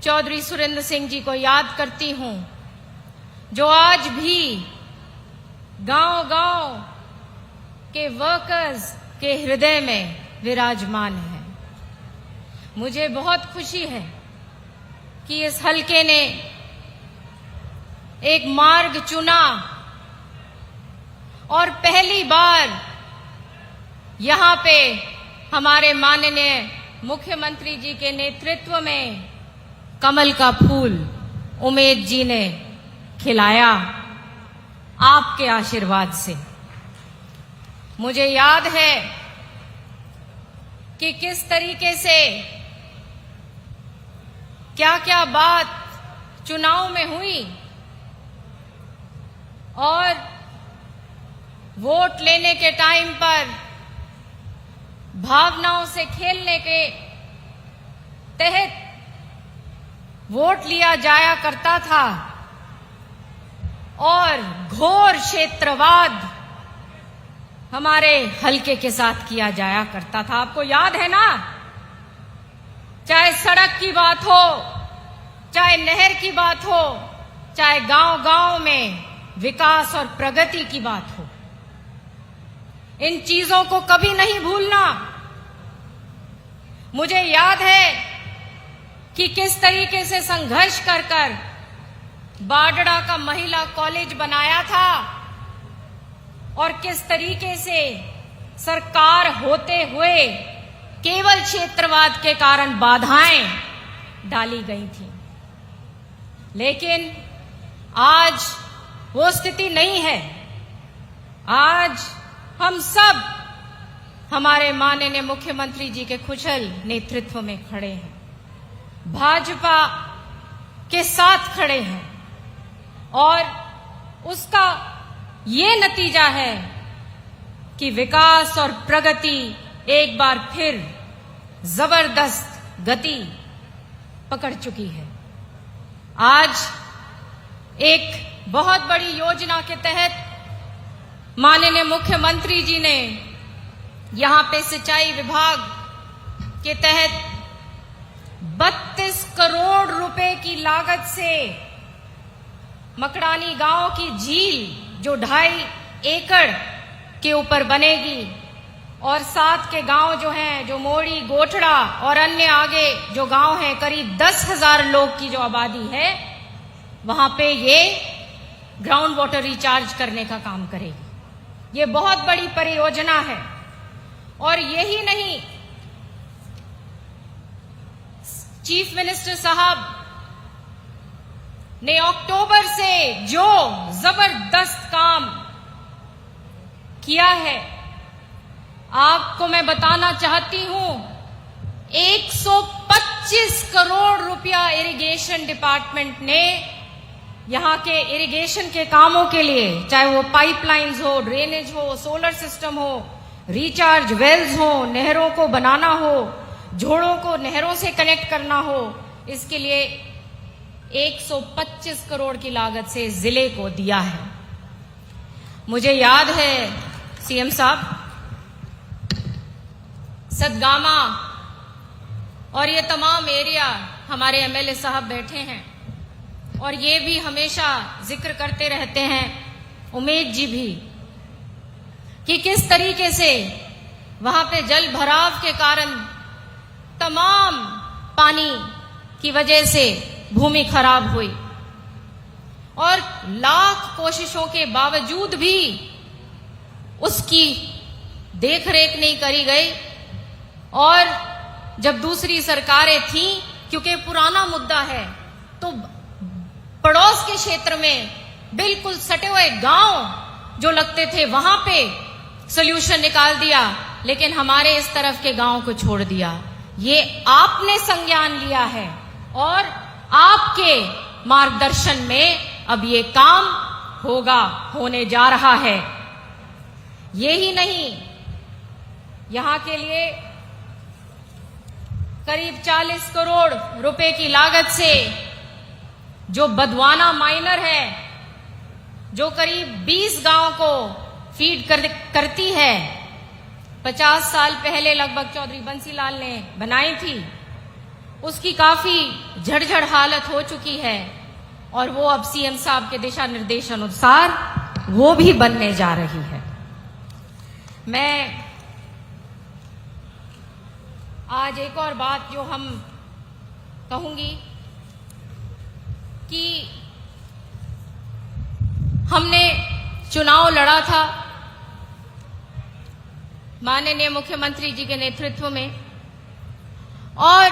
चौधरी सुरेंद्र सिंह जी को याद करती हूं, जो आज भी गांव-गांव के वर्कर्स के हृदय में विराजमान है। मुझे बहुत खुशी है कि इस हलके ने एक मार्ग चुना और पहली बार यहां पे हमारे माननीय मुख्यमंत्री जी के नेतृत्व में कमल का फूल उमेद जी ने खिलाया आपके आशीर्वाद से। मुझे याद है कि किस तरीके से क्या क्या बात चुनाव में हुई और वोट लेने के टाइम पर भावनाओं से खेलने के तहत वोट लिया जाया करता था और घोर क्षेत्रवाद हमारे हलके के साथ किया जाया करता था। आपको याद है ना, चाहे सड़क की बात हो, चाहे नहर की बात हो, चाहे गांव-गांव में विकास और प्रगति की बात हो, इन चीजों को कभी नहीं भूलना। मुझे याद है कि किस तरीके से संघर्ष कर कर बाडड़ा का महिला कॉलेज बनाया था और किस तरीके से सरकार होते हुए केवल क्षेत्रवाद के कारण बाधाएं डाली गई थी। लेकिन आज वो स्थिति नहीं है। आज हम सब हमारे माननीय मुख्यमंत्री जी के कुशल नेतृत्व में खड़े हैं, भाजपा के साथ खड़े हैं और उसका ये नतीजा है कि विकास और प्रगति एक बार फिर जबरदस्त गति पकड़ चुकी है। आज एक बहुत बड़ी योजना के तहत माननीय मुख्यमंत्री जी ने यहां पे सिंचाई विभाग के तहत 32 करोड़ रुपए की लागत से मकड़ानी गांव की झील जो 2.5 एकड़ के ऊपर बनेगी और साथ के गांव जो हैं, जो मोड़ी, गोठड़ा और अन्य आगे जो गांव हैं, करीब 10,000 लोग की जो आबादी है, वहां पे ये ग्राउंड वाटर रिचार्ज करने का काम करेगी। ये बहुत बड़ी परियोजना है। और यही नहीं, चीफ मिनिस्टर साहब ने अक्टूबर से जो जबरदस्त काम किया है, आपको मैं बताना चाहती हूं, 125 करोड़ रुपया इरिगेशन डिपार्टमेंट ने यहां के इरिगेशन के कामों के लिए, चाहे वो पाइपलाइंस हो, ड्रेनेज हो, सोलर सिस्टम हो, रिचार्ज वेल्स हो, नहरों को बनाना हो, जोड़ों को नहरों से कनेक्ट करना हो, इसके लिए 125 करोड़ की लागत से जिले को दिया है। मुझे याद है सीएम साहब, सतगामा और ये तमाम एरिया हमारे एमएलए साहब बैठे हैं और ये भी हमेशा जिक्र करते रहते हैं, उमेद जी भी, कि किस तरीके से वहां पे जल भराव के कारण तमाम पानी की वजह से भूमि खराब हुई और लाख कोशिशों के बावजूद भी उसकी देखरेख नहीं करी गई। और जब दूसरी सरकारें थीं, क्योंकि पुराना मुद्दा है, तो पड़ोस के क्षेत्र में बिल्कुल सटे हुए गांव जो लगते थे वहां पे सॉल्यूशन निकाल दिया, लेकिन हमारे इस तरफ के गांव को छोड़ दिया। ये आपने संज्ञान लिया है और आपके मार्गदर्शन में अब ये काम होगा, होने जा रहा है। यही नहीं, यहां के लिए करीब 40 करोड़ रुपए की लागत से जो बदवाना माइनर है, जो करीब 20 गांव को फीड करती है, 50 साल पहले लगभग चौधरी बंसीलाल ने बनाई थी, उसकी काफी झड़झड़ हालत हो चुकी है और वो अब सीएम साहब के दिशा निर्देश अनुसार वो भी बनने जा रही है। मैं आज एक और बात जो हम कहूंगी कि हमने चुनाव लड़ा था माननीय मुख्यमंत्री जी के नेतृत्व में और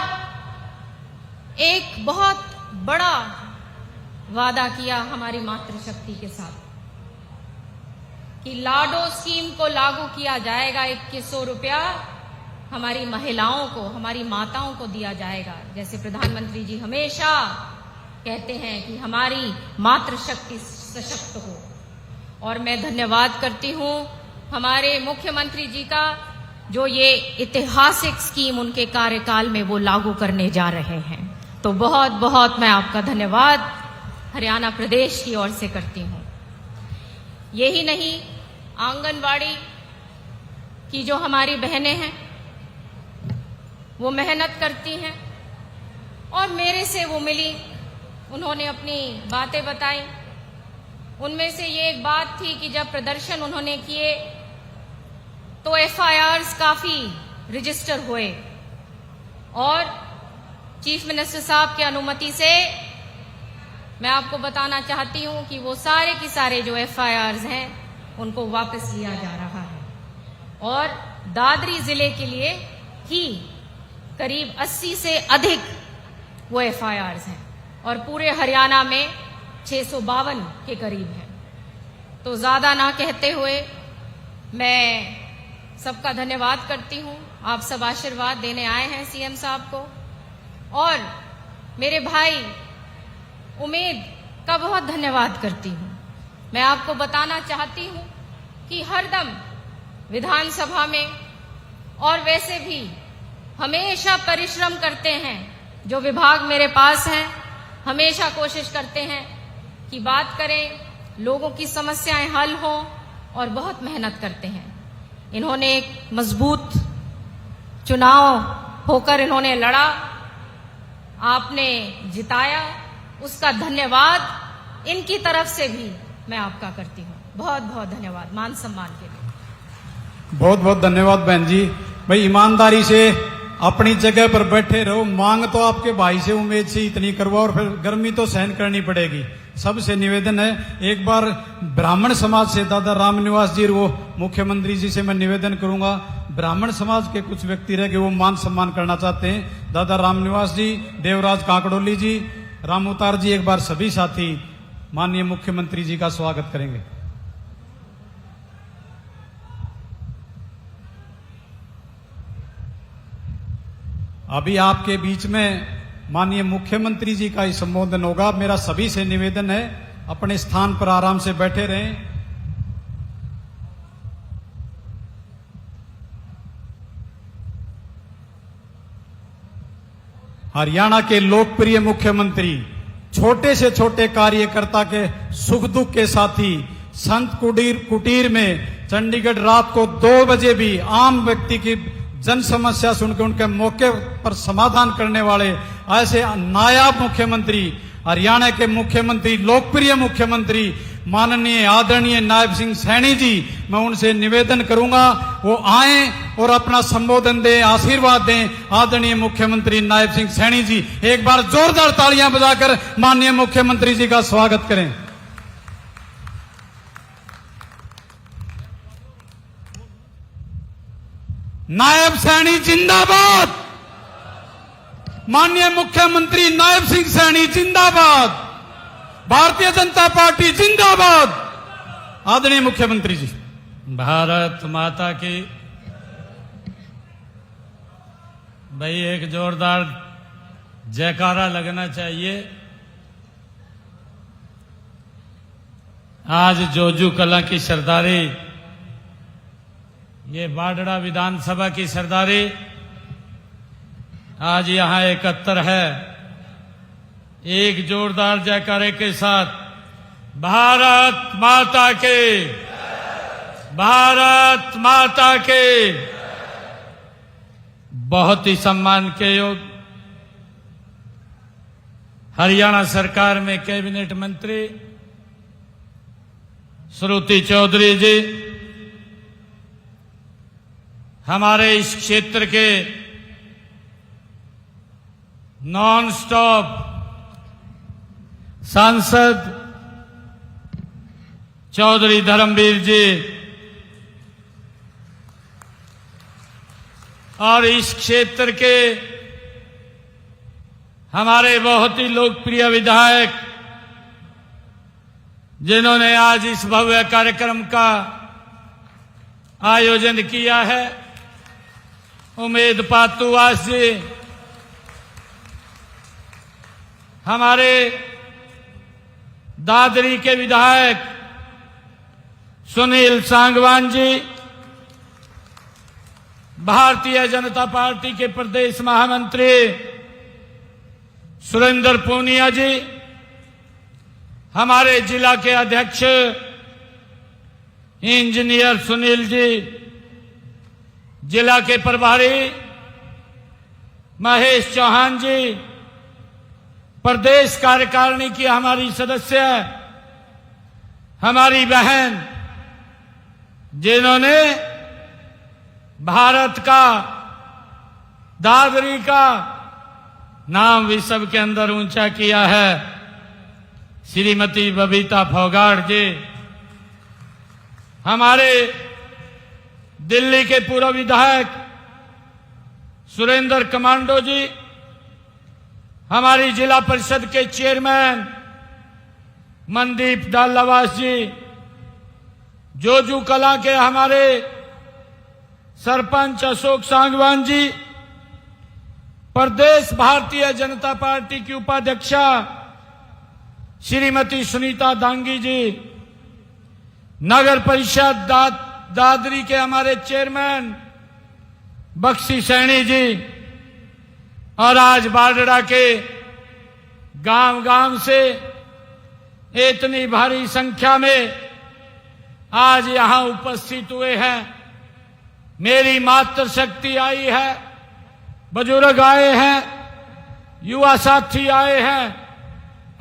एक बहुत बड़ा वादा किया हमारी मातृशक्ति के साथ कि लाडो स्कीम को लागू किया जाएगा। 2100 रुपया हमारी महिलाओं को, हमारी माताओं को दिया जाएगा। जैसे प्रधानमंत्री जी हमेशा कहते हैं कि हमारी मातृशक्ति सशक्त हो। और मैं धन्यवाद करती हूं हमारे मुख्यमंत्री जी का, जो ये ऐतिहासिक स्कीम उनके कार्यकाल में वो लागू करने जा रहे हैं। तो बहुत बहुत मैं आपका धन्यवाद हरियाणा प्रदेश की ओर से करती हूं। यही नहीं, आंगनवाड़ी कि जो हमारी बहनें हैं वो मेहनत करती हैं और मेरे से वो मिली, उन्होंने अपनी बातें बताई। उनमें से ये एक बात थी कि जब प्रदर्शन उन्होंने किए तो FIRs काफी रजिस्टर हुए और चीफ मिनिस्टर साहब की अनुमति से मैं आपको बताना चाहती हूं कि वो सारे के सारे जो FIRs हैं उनको वापस लिया जा रहा है और दादरी जिले के लिए ही करीब 80 से अधिक वो FIRs हैं और पूरे हरियाणा में 652 के करीब है। तो ज्यादा ना कहते हुए मैं सबका धन्यवाद करती हूं। आप सब आशीर्वाद देने आए हैं CM साहब को और मेरे भाई उमेद का बहुत धन्यवाद करती हूं। मैं आपको बताना चाहती हूं कि हरदम विधानसभा में और वैसे भी हमेशा परिश्रम करते हैं। जो विभाग मेरे पास हैं हमेशा कोशिश करते हैं कि बात करें, लोगों की समस्याएं हल हों और बहुत मेहनत करते हैं। इन्होंने एक मजबूत चुनाव होकर इन्होंने लड़ा, आपने जिताया, उसका धन्यवाद इनकी तरफ से भी मैं आपका करती हूँ। बहुत बहुत धन्यवाद मान सम्मान के लिए। बहुत बहुत धन्यवाद बहन जी। भाई ईमानदारी से अपनी जगह पर बैठे रहो, मांग तो आपके भाई से उम्मीद से इतनी करवाओ और फिर गर्मी तो सहन करनी पड़ेगी। सबसे निवेदन है, एक बार ब्राह्मण समाज से दादा रामनिवास जी वो मुख्यमंत्री जी से मैं निवेदन करूंगा, ब्राह्मण समाज के कुछ व्यक्ति रह गए वो मान सम्मान करना चाहते हैं। दादा रामनिवास जी, देवराज काकड़ोली जी, राम उतार जी, एक बार सभी साथी माननीय मुख्यमंत्री जी का स्वागत करेंगे। अभी आपके बीच में माननीय मुख्यमंत्री जी का ही संबोधन होगा। मेरा सभी से निवेदन है, अपने स्थान पर आराम से बैठे रहें। हरियाणा के लोकप्रिय मुख्यमंत्री, छोटे से छोटे कार्यकर्ता के सुख दुख के साथी, संत कुटीर में चंडीगढ़ रात को 2 बजे भी आम व्यक्ति की जन समस्या सुनकर उनके मौके पर समाधान करने वाले ऐसे नायाब मुख्यमंत्री, हरियाणा के मुख्यमंत्री, लोकप्रिय मुख्यमंत्री माननीय आदरणीय नायब सिंह सैनी जी, मैं उनसे निवेदन करूंगा वो आए और अपना संबोधन दें, आशीर्वाद दें। आदरणीय मुख्यमंत्री नायब सिंह सैनी जी, एक बार जोरदार तालियां बजाकर माननीय मुख्यमंत्री जी का स्वागत करें। नायब सैनी जिंदाबाद, माननीय मुख्यमंत्री नायब सिंह सैनी जिंदाबाद, भारतीय जनता पार्टी जिंदाबाद। आदरणीय मुख्यमंत्री जी। भारत माता की। भाई एक जोरदार जयकारा लगना चाहिए। आज जोजू कला की सरदारी, ये बाडड़ा विधानसभा की सरदारी आज यहां 71 है। एक जोरदार जयकारे के साथ भारत माता के, भारत माता के। बहुत ही सम्मान के योग हरियाणा सरकार में कैबिनेट मंत्री श्रुति चौधरी जी, हमारे इस क्षेत्र के नॉन स्टॉप सांसद चौधरी धर्मवीर जी और इस क्षेत्र के हमारे बहुत ही लोकप्रिय विधायक जिन्होंने आज इस भव्य कार्यक्रम का आयोजन किया है, उमेद पातुवास जी, हमारे दादरी के विधायक सुनील सांगवान जी, भारतीय जनता पार्टी के प्रदेश महामंत्री सुरेंद्र पूनिया जी, हमारे जिला के अध्यक्ष इंजीनियर सुनील जी, जिला के प्रभारी महेश चौहान जी, प्रदेश कार्यकारिणी की हमारी सदस्य, हमारी बहन, जिन्होंने भारत का, दादरी का नाम विश्व के अंदर ऊंचा किया है, श्रीमती बबीता फोगाट जी, हमारे दिल्ली के पूर्व विधायक सुरेंद्र कमांडो जी, हमारी जिला परिषद के चेयरमैन मनदीप डालवास जी, जोजू कला के हमारे सरपंच अशोक सांगवान जी, प्रदेश भारतीय जनता पार्टी की उपाध्यक्षा श्रीमती सुनीता दांगी जी, नगर परिषद दादरी के हमारे चेयरमैन बख्शी सैनी जी, और आज बारडा के गांव गांव से इतनी भारी संख्या में आज यहां उपस्थित हुए हैं। मेरी मातृशक्ति आई है, बुजुर्ग आए हैं, युवा साथी आए हैं।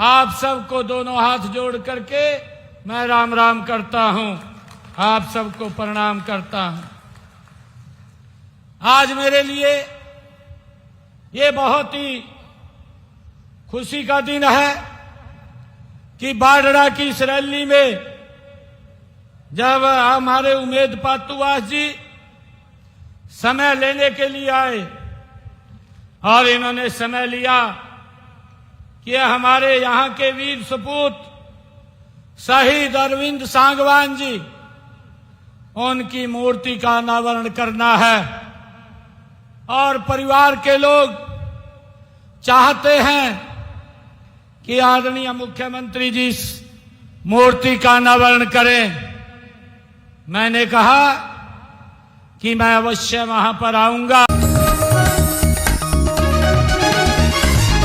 आप सबको दोनों हाथ जोड़ करके मैं राम राम करता हूं, आप सबको प्रणाम करता हूं। आज मेरे लिए ये बहुत ही खुशी का दिन है कि बारडा की इस रैली में जब हमारे उमेद पातुवास जी समय लेने के लिए आए और इन्होंने समय लिया कि हमारे यहां के वीर सपूत शहीद अरविंद सांगवान जी, उनकी मूर्ति का अनावरण करना है और परिवार के लोग चाहते हैं कि आदरणीय मुख्यमंत्री जी इस मूर्ति का अनावरण करें। मैंने कहा कि मैं अवश्य वहां पर आऊंगा।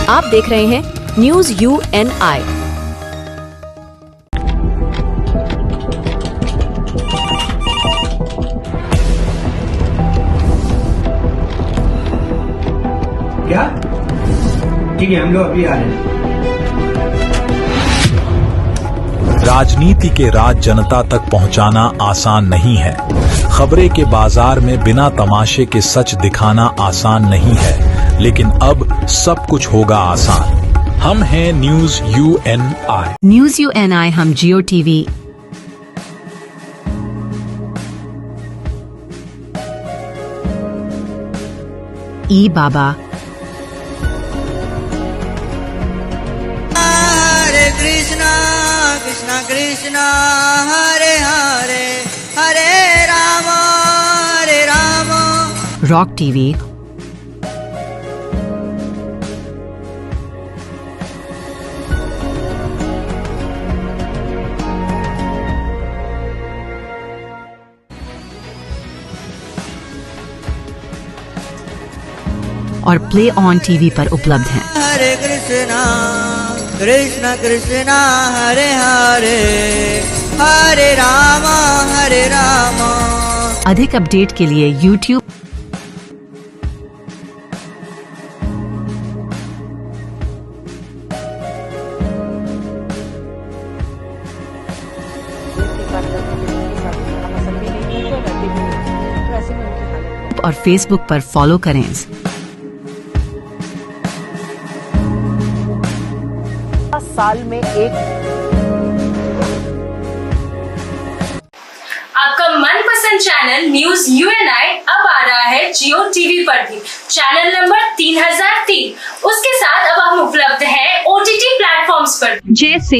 आप देख रहे हैं न्यूज UNI। क्या? ठीक है, हम लोग अभी आ रहे हैं। राजनीति के राज जनता तक पहुंचाना आसान नहीं है। खबरें के बाजार में बिना तमाशे के सच दिखाना आसान नहीं है, लेकिन अब सब कुछ होगा आसान। हम हैं न्यूज UNI। न्यूज UNI हम जियो टीवी, ई बाबा, कृष्णा कृष्णा हरे हरे, हरे राम रॉक टीवी, और प्ले ऑन टीवी पर उपलब्ध हैं। हरे कृष्णा कृष्णा कृष्णा हरे हरे, हरे राम हरे राम। अधिक अपडेट के लिए YouTube और Facebook पर फॉलो करें। साल में एक आपका मनपसंद चैनल न्यूज UNI अब आ रहा है जियो टीवी पर भी। चैनल नंबर 3003, उसके साथ अब हम उपलब्ध हैं OTT प्लेटफॉर्म्स पर, जैसे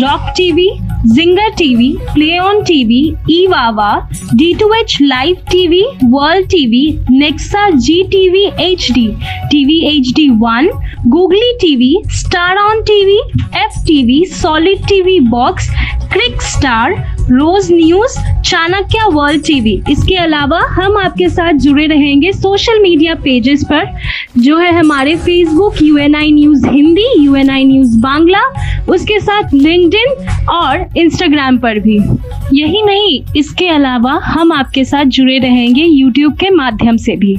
rock TV, Ginger TV, play on TV, ईवावा, D2H live TV, world TV, Nexa GTV HD, TV HD1, googly TV, star on TV, FTV, solid TV box, cric star, रोज न्यूज, चाणक्य वर्ल्ड टीवी। इसके अलावा हम आपके साथ जुड़े रहेंगे सोशल मीडिया पेजेस पर, जो है हमारे Facebook UNI news Hindi, UNI news Bangla, उसके साथ लिंक्डइन और इंस्टाग्राम पर भी। यही नहीं, इसके अलावा हम आपके साथ जुड़े रहेंगे YouTube के माध्यम से भी।